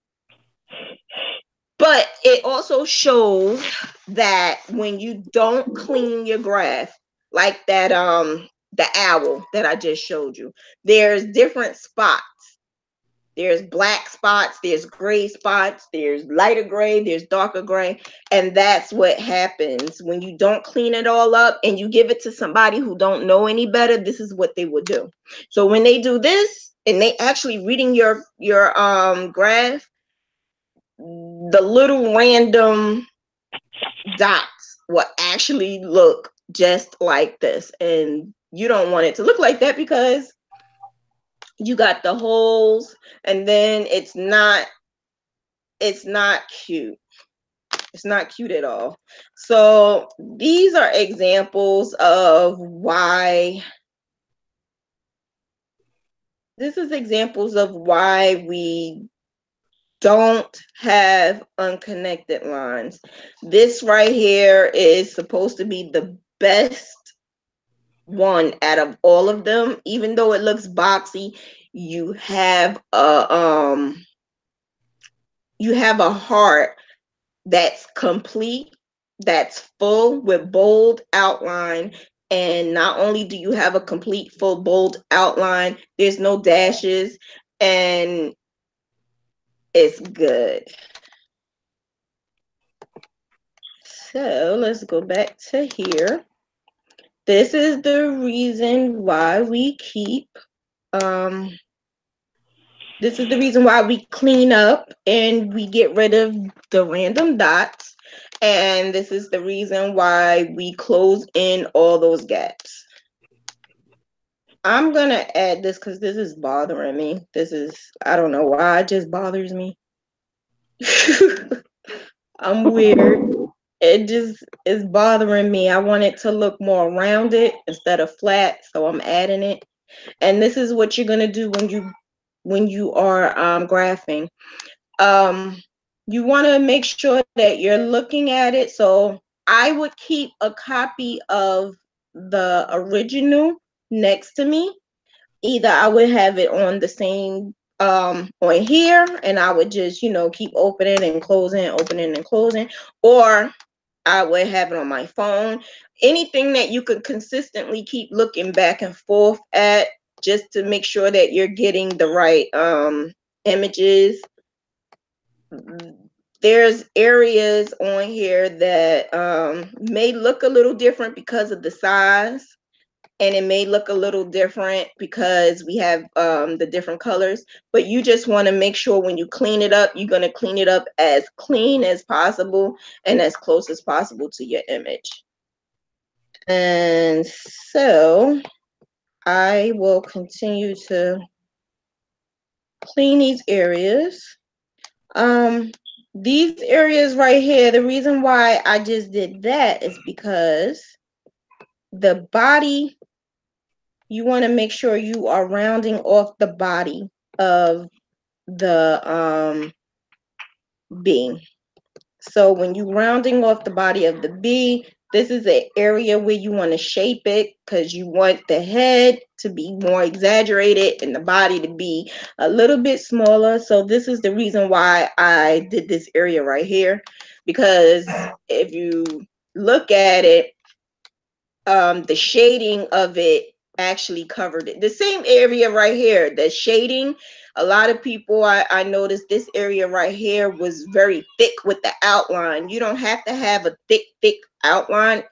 But it also shows that when you don't clean your graph, like that the owl that I just showed you, there's different spots. There's black spots, there's gray spots, there's lighter gray, there's darker gray, and that's what happens when you don't clean it all up and you give it to somebody who don't know any better. This is what they would do. So when they do this and they actually reading your graph, the little random dots will actually look just like this, and you don't want it to look like that because you got the holes, and then it's not cute. It's not cute at all. So these are examples of why we don't have unconnected lines. This right here is supposed to be the best one out of all of them. Even though it looks boxy, you have a heart that's complete, that's full with bold outline. And not only do you have a complete full bold outline, there's no dashes, and it's good. So let's go back to here. This is the reason why we keep this is the reason why we clean up and we get rid of the random dots. And this is the reason why we close in all those gaps. I'm going to add this because this is bothering me. I don't know why, it just bothers me. I'm weird. It just is bothering me. I want it to look more rounded instead of flat, so I'm adding it. And this is what you're going to do when you are graphing. You want to make sure that you're looking at it. So I would keep a copy of the original next to me. Either I would have it on the same on here, and I would just, keep opening and closing, or I would have it on my phone. Anything that you could consistently keep looking back and forth at, just to make sure that you're getting the right images. There's areas on here that may look a little different because of the size, and it may look a little different because we have the different colors, but you just want to make sure when you clean it up, you're going to clean it up as clean as possible and as close as possible to your image. And so I will continue to clean these areas. These areas right here, the reason why I just did that is because the body, you want to make sure you are rounding off the body of the bee. So when you're rounding off the body of the bee, this is an area where you want to shape it, because you want the head to be more exaggerated and the body to be a little bit smaller. So this is the reason why I did this area right here, because if you look at it, the shading of it actually covered it. The same area right here, the shading, a lot of people, I noticed this area right here was very thick with the outline. You don't have to have a thick outline,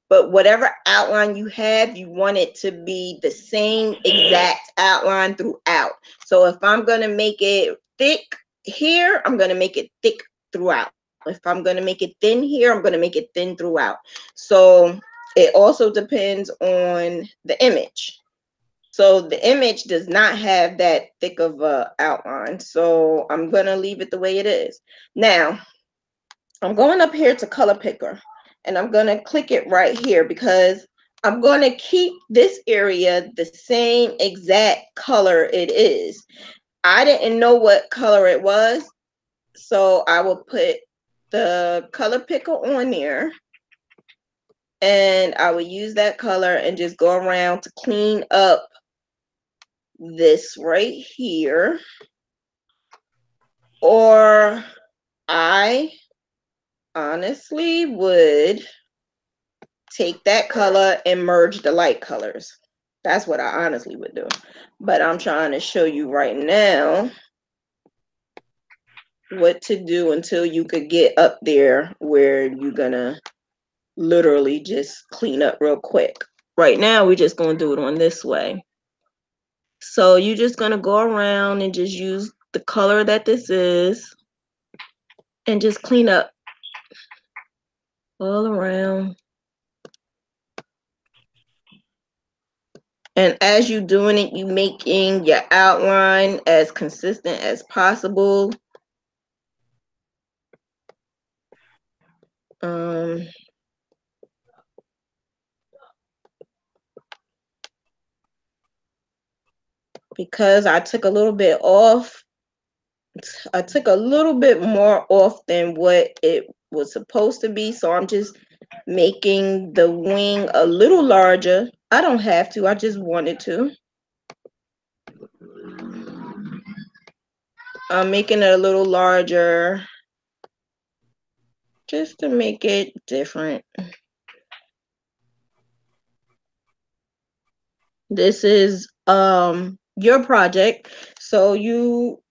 but whatever outline you have, you want it to be the same exact outline throughout. So if I'm going to make it thick here, I'm going to make it thick throughout. If I'm going to make it thin here, I'm going to make it thin throughout. So it also depends on the image. So the image does not have that thick of a outline. So I'm gonna leave it the way it is. Now, I'm going up here to color picker and I'm gonna click it right here because I'm gonna keep this area the same exact color it is. I didn't know what color it was, so I will put the color picker on there and I will use that color and just go around to clean up this right here. Or I honestly would take that color and merge the light colors. That's what I honestly would do. But I'm trying to show you right now what to do until you could get up there where you're gonna literally just clean up real quick. Right now, we're just gonna do it on this way. So you're just gonna go around and just use the color that this is and just clean up all around. And as you're doing it, you making your outline as consistent as possible. Because I took a little bit off, I took a little bit more off than what it was supposed to be. So I'm just making the wing a little larger. I don't have to, I just wanted to. I'm making it a little larger just to make it different. This is your project, so you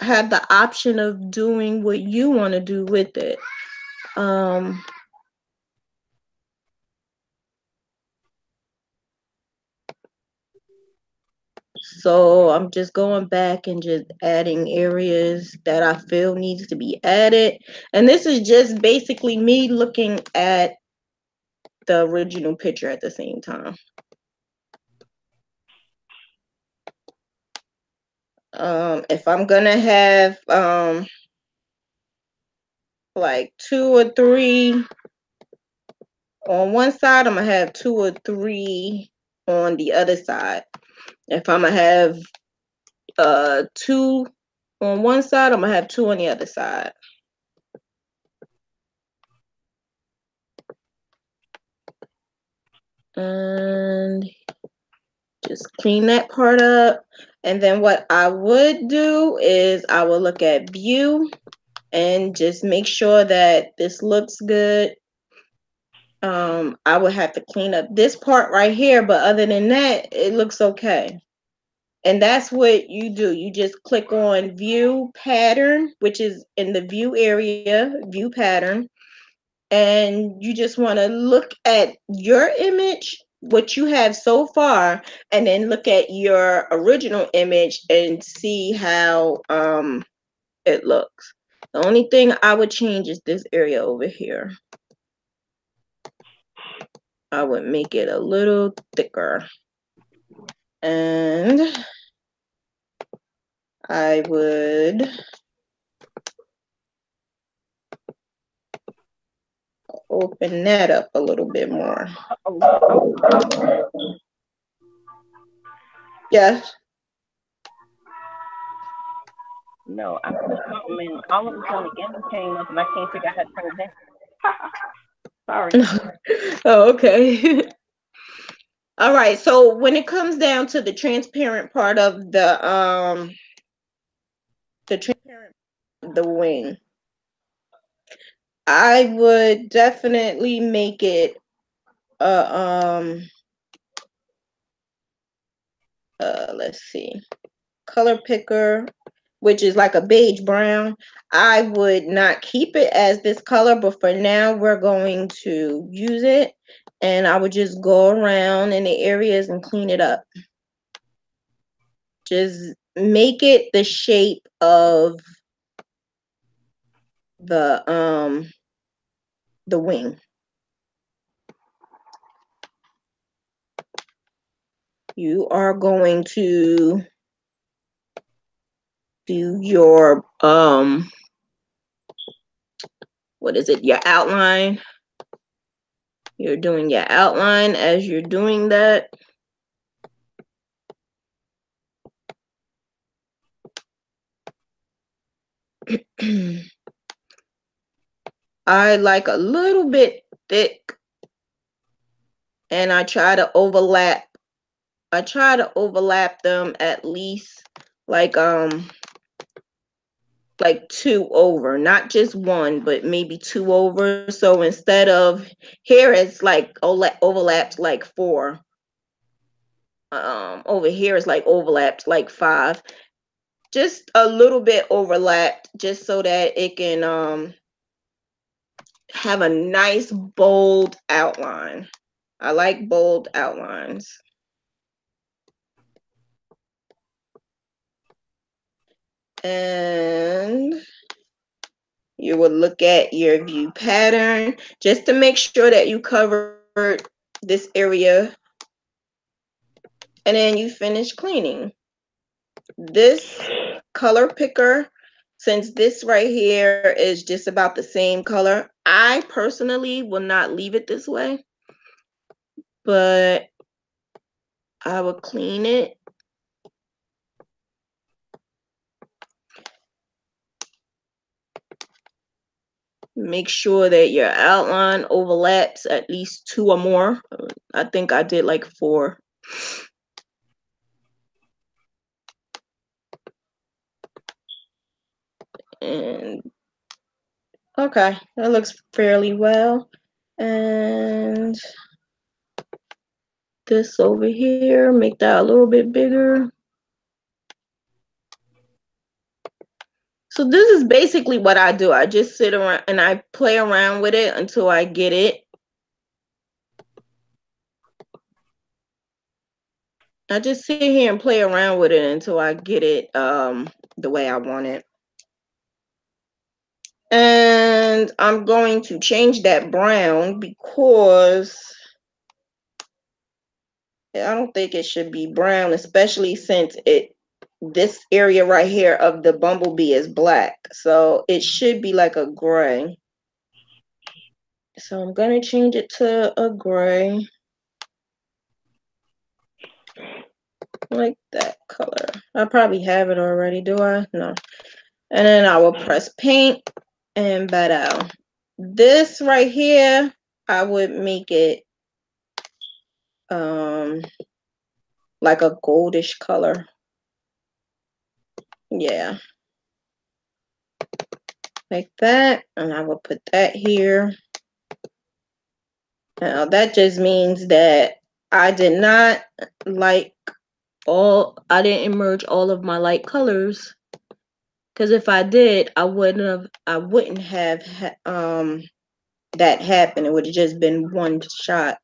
have the option of doing what you want to do with it. So I'm just going back and just adding areas that I feel needs to be added. And this is just basically me looking at the original picture at the same time. If I'm gonna have like 2 or 3 on one side, I'm gonna have 2 or 3 on the other side. If I'm gonna have 2 on one side, I'm gonna have 2 on the other side. And just clean that part up. And then what I would do is I will look at view and just make sure that this looks good. I would have to clean up this part right here, but other than that, it looks okay. And that's what you do. You just click on view pattern, which is in the view area, view pattern. And you just want to look at your image, what you have so far, and then look at your original image and see how it looks. The only thing I would change is this area over here. I would make it a little thicker. And I would open that up a little bit more. Yes. No, I put something in. All of a sudden, the image came up, and I can't figure out how to turn it down. Sorry. Oh, okay. All right. So when it comes down to the transparent part of the wing, I would definitely make it let's see, color picker, which is like a beige brown. I would not keep it as this color, but for now we're going to use it, and I would just go around in the areas and clean it up. Just make it the shape of the wing. you are going to do your what is it, your outline. You're doing your outline as you're doing that. I like a little bit thick, and I try to overlap. I try to overlap them at least like 2 over, not just 1, but maybe 2 over. So instead of here, it's like overlapped like 4. Over here is like overlapped like 5. Just a little bit overlapped, just so that it can have a nice bold outline. I like bold outlines. And you will look at your view pattern just to make sure that you covered this area, and then you finish cleaning. This color picker, since this right here is just about the same color, I personally will not leave it this way, but I will clean it. Make sure that your outline overlaps at least 2 or more. I think I did like 4. And okay, that looks fairly well. And this over here, make that a little bit bigger. So this is basically what I do. I just sit around and I play around with it until I get it. I just sit here and play around with it until I get it the way I want it. And I'm going to change that brown because I don't think it should be brown, especially since this area right here of the bumblebee is black. So it should be like a gray. So I'm going to change it to a gray. Like that color. I probably have it already, do I? No. And then I will press paint and bat out. This right here, I would make it like a goldish color. Yeah. Like that. And I will put that here. Now that just means that I did not I didn't merge all of my light colors. Because if I did, I wouldn't have that happen. It would have just been one shot.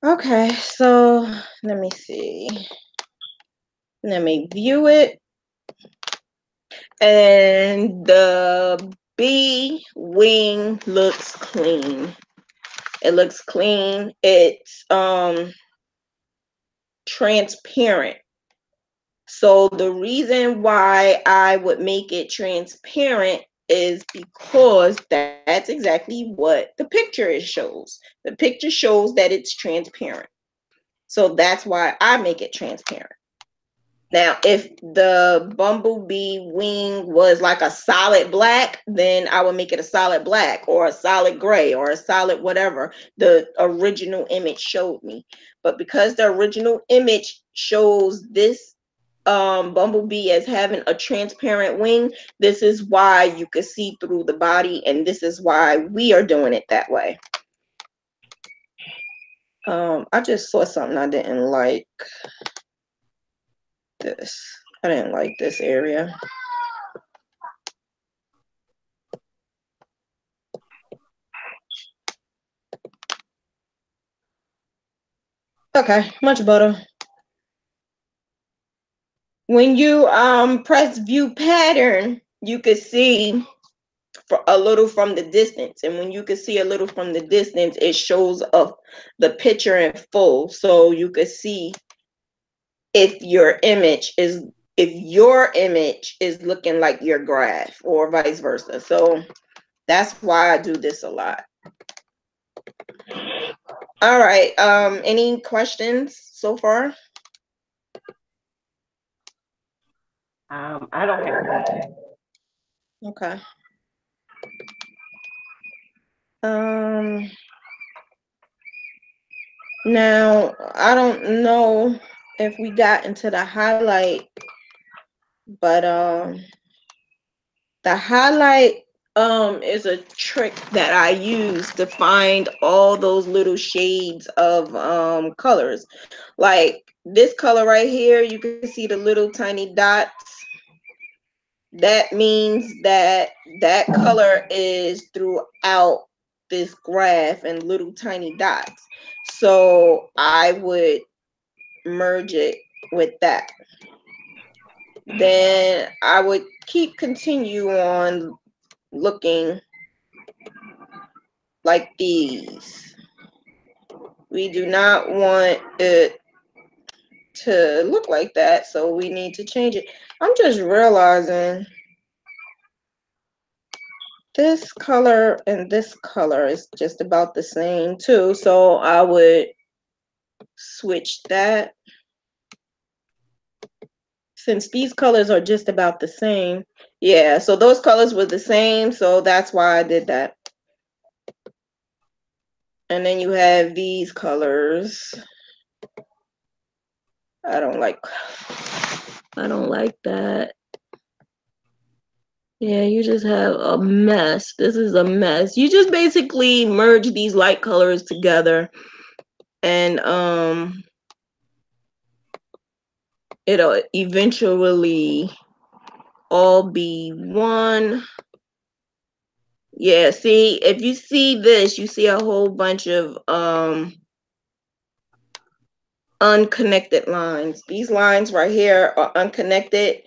Okay, so let me see. Let me view it. And the bee wing looks clean. It looks clean. It's transparent. So the reason why I would make it transparent is because that's exactly what the picture shows. The picture shows that it's transparent. So that's why I make it transparent. Now, if the bumblebee wing was like a solid black, then I would make it a solid black or a solid gray or a solid whatever the original image showed me. But because the original image shows this bumblebee as having a transparent wing, this is why you can see through the body, and this is why we are doing it that way. I just saw something I didn't like. I didn't like this area. Okay, much better. When you press view pattern, you can see a little from the distance. And when you can see a little from the distance, it shows up the picture in full. So you can see if your image is looking like your graph or vice versa. So that's why I do this a lot. All right. Any questions so far? I don't have one. Okay. Now I don't know if we got into the highlight, but the highlight is a trick that I use to find all those little shades of colors. Like this color right here, you can see the little tiny dots. That means that that color is throughout this graph and little tiny dots. So I would merge it with that. Then I would continue on looking like these. We do not want it to look like that, so we need to change it. I'm just realizing this color and this color is just about the same too, so I would switch that. Since these colors are just about the same, yeah, so those colors were the same, so that's why I did that. And then you have these colors. I don't like that. Yeah, you just have a mess. This is a mess. You just basically merge these light colors together, and it'll eventually all be one. Yeah, see, if you see this, you see a whole bunch of unconnected lines. These lines right here are unconnected.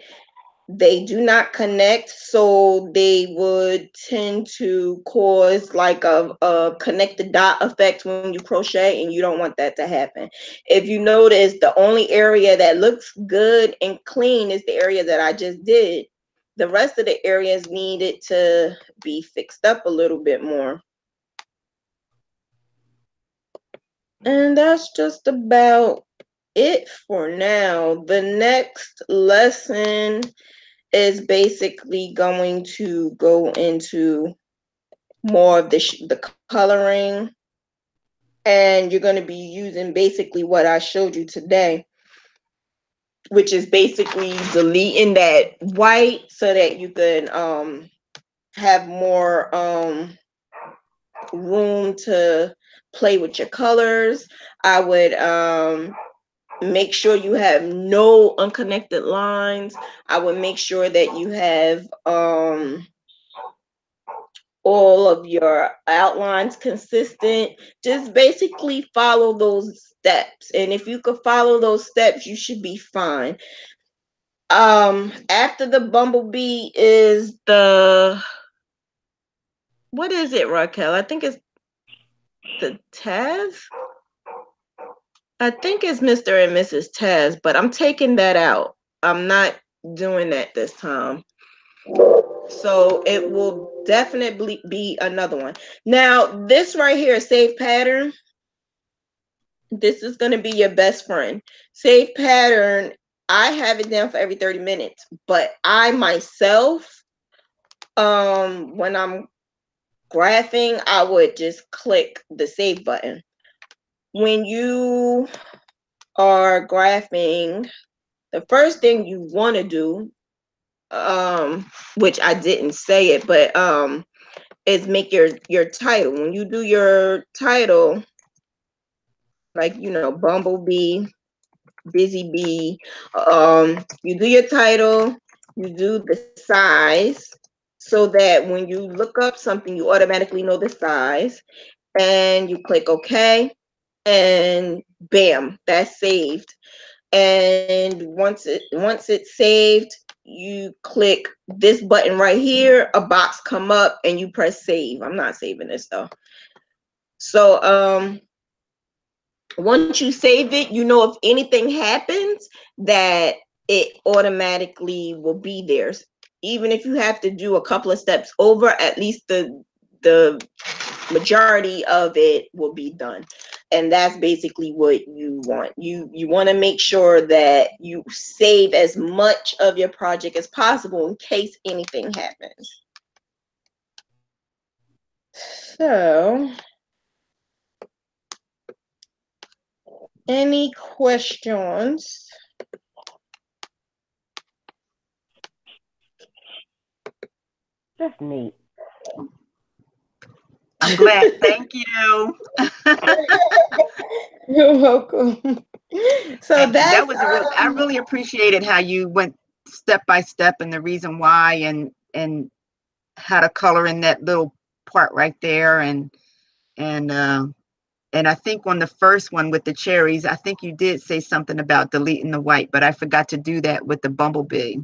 They do not connect, so they would tend to cause like a connected dot effect when you crochet, and you don't want that to happen. If you notice, the only area that looks good and clean is the area that I just did. The rest of the areas needed to be fixed up a little bit more. And that's just about it for now. The next lesson is basically going to go into more of the coloring, and you're going to be using basically what I showed you today, which is basically deleting that white so that you can have more room to play with your colors. I would make sure you have no unconnected lines. I would make sure that you have all of your outlines consistent. Just basically follow those steps. And if you could follow those steps, you should be fine. After the bumblebee is the, what is it, Raquel? I think it's the Taz. I think it's Mr. and Mrs. Taz, but I'm taking that out. I'm not doing that this time. So it will definitely be another one. Now, this right here, Save Pattern, this is going to be your best friend. Save Pattern, I have it down for every 30 minutes, but I myself, when I'm graphing, I would just click the save button. When you are graphing, the first thing you want to do, which I didn't say it, but is make your title. When you do your title, like, you know, Bumblebee, Busy Bee, you do your title, you do the size, so that when you look up something, you automatically know the size, and you click OK, and bam, that's saved. And once it's saved, you click this button right here, a box come up and you press save. I'm not saving this though. So once you save it, you know if anything happens that it automatically will be there. Even if you have to do a couple of steps over, at least the majority of it will be done. And that's basically what you want. You want to make sure that you save as much of your project as possible in case anything happens. So, any questions? That's neat. I'm glad. Thank you. You're welcome. So That was I really appreciated how you went step by step and the reason why and how to color in that little part right there and I think on the first one with the cherries, I think you did say something about deleting the white, but I forgot to do that with the bumblebee.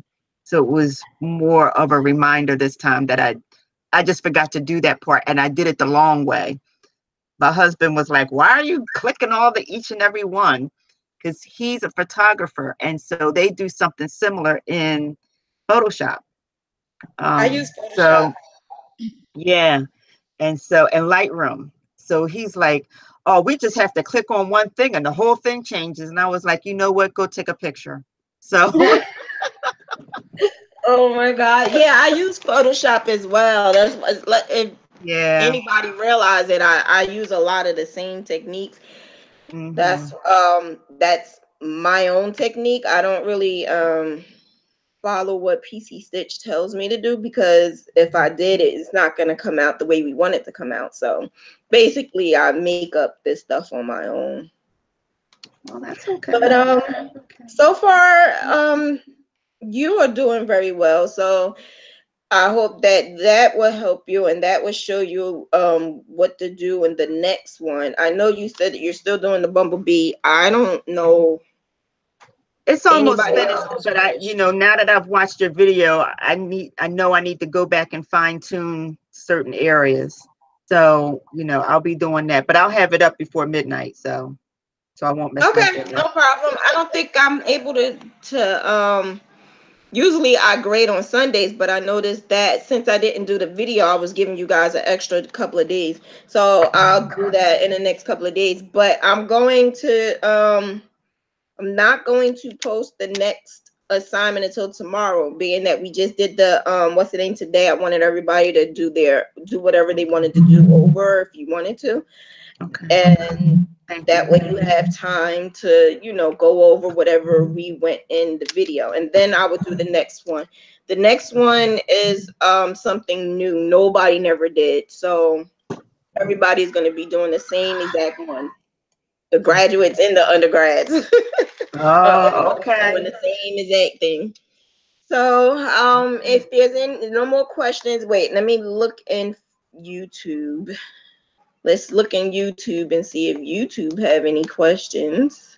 So it was more of a reminder this time that I just forgot to do that part and I did it the long way. My husband was like, why are you clicking all the each and every one? Because he's a photographer. And so they do something similar in Photoshop. I use Photoshop. So, yeah. And so, in Lightroom. So he's like, oh, we just have to click on one thing and the whole thing changes. And I was like, you know what? Go take a picture. So. Oh my God. Yeah, I use Photoshop as well. That's if anybody realize it, I use a lot of the same techniques. Mm-hmm. That's my own technique. I don't really follow what PC Stitch tells me to do because if I did it, it's not going to come out the way we want it to come out. So basically, I make up this stuff on my own. Well, that's okay. But so far, you are doing very well. So I hope that will help you and that will show you what to do in the next one. I know you said that you're still doing the bumblebee. I don't know. It's almost finished, but now that I've watched your video, I know I need to go back and fine tune certain areas. So, I'll be doing that, but I'll have it up before midnight. So I won't miss. Okay, no problem. I don't think I'm able to usually I grade on Sundays, but I noticed that since I didn't do the video, I was giving you guys an extra couple of days. So I'll do that in the next couple of days. But I'm not going to post the next assignment until tomorrow, being that we just did the what's the name today. I wanted everybody to do whatever they wanted to do over if you wanted to. Okay. And that way you have time to, go over whatever we went in the video. And then I would do the next one. The next one is something new. Nobody never did. So everybody's going to be doing the same exact one. The graduates and the undergrads. Oh, okay. Doing the same exact thing. So if there's no more questions, wait, let me look in YouTube. Let's look in YouTube and see if YouTube have any questions.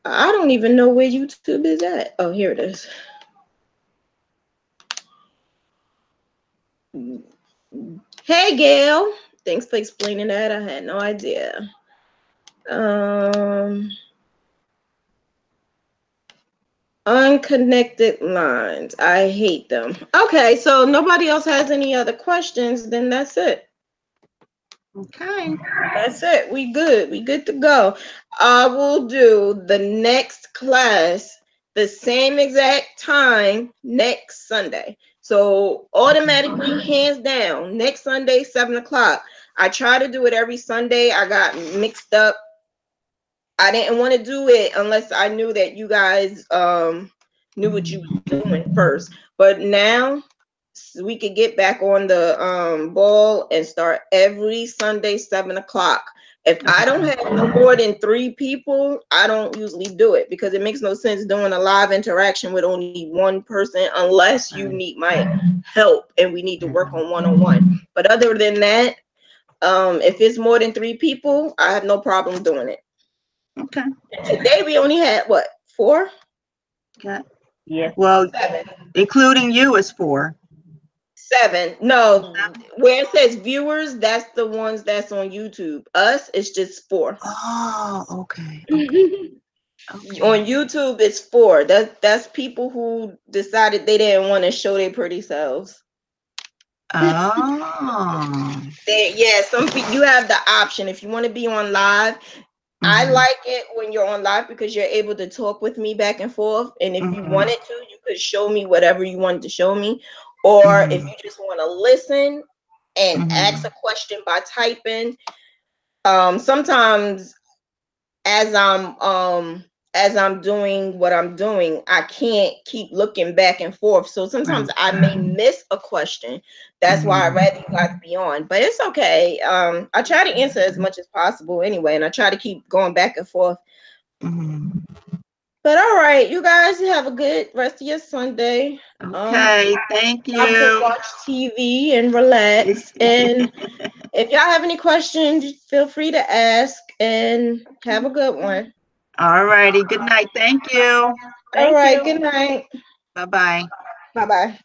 I don't even know where YouTube is at. Oh, here it is. Hey, Gail. Thanks for explaining that. I had no idea. Unconnected lines. I hate them. Okay, so nobody else has any other questions, then that's it. Okay. That's it. We good. We good to go. I will do the next class the same exact time next Sunday. So automatically, hands down, next Sunday, 7 o'clock. I try to do it every Sunday. I got mixed up. I didn't want to do it unless I knew that you guys knew what you were doing first. But now we could get back on the ball and start every Sunday, 7 o'clock. If I don't have no more than 3 people, I don't usually do it because it makes no sense doing a live interaction with only one person unless you need my help and we need to work on one-on-one. But other than that, if it's more than 3 people, I have no problem doing it. Okay. Today we only had what, 4? Okay. Yes. Well, 7. including you is 4. 7. No, where it says viewers, that's the ones that's on YouTube. Us, it's just 4. Oh, okay. Okay. On YouTube, it's 4. That's people who decided they didn't want to show their pretty selves. Oh. Yeah, some people, you have the option if you want to be on live. I Mhm. like it when you're on live because you're able to talk with me back and forth. And if you Mhm. wanted to, you could show me whatever you wanted to show me. Or if Mhm. you just want to listen and Mhm. ask a question by typing. Sometimes as I'm doing what I'm doing, I can't keep looking back and forth. So sometimes I may miss a question. That's why I'd rather you guys be on. But it's okay. I try to answer as much as possible anyway, and I try to keep going back and forth. Mhm. But all right, you guys have a good rest of your Sunday. Okay, thank Stop to you. watch TV and relax. And if y'all have any questions, feel free to ask and have a good one. All righty. Good night. Thank you. All right, good night. Bye-bye. Bye-bye.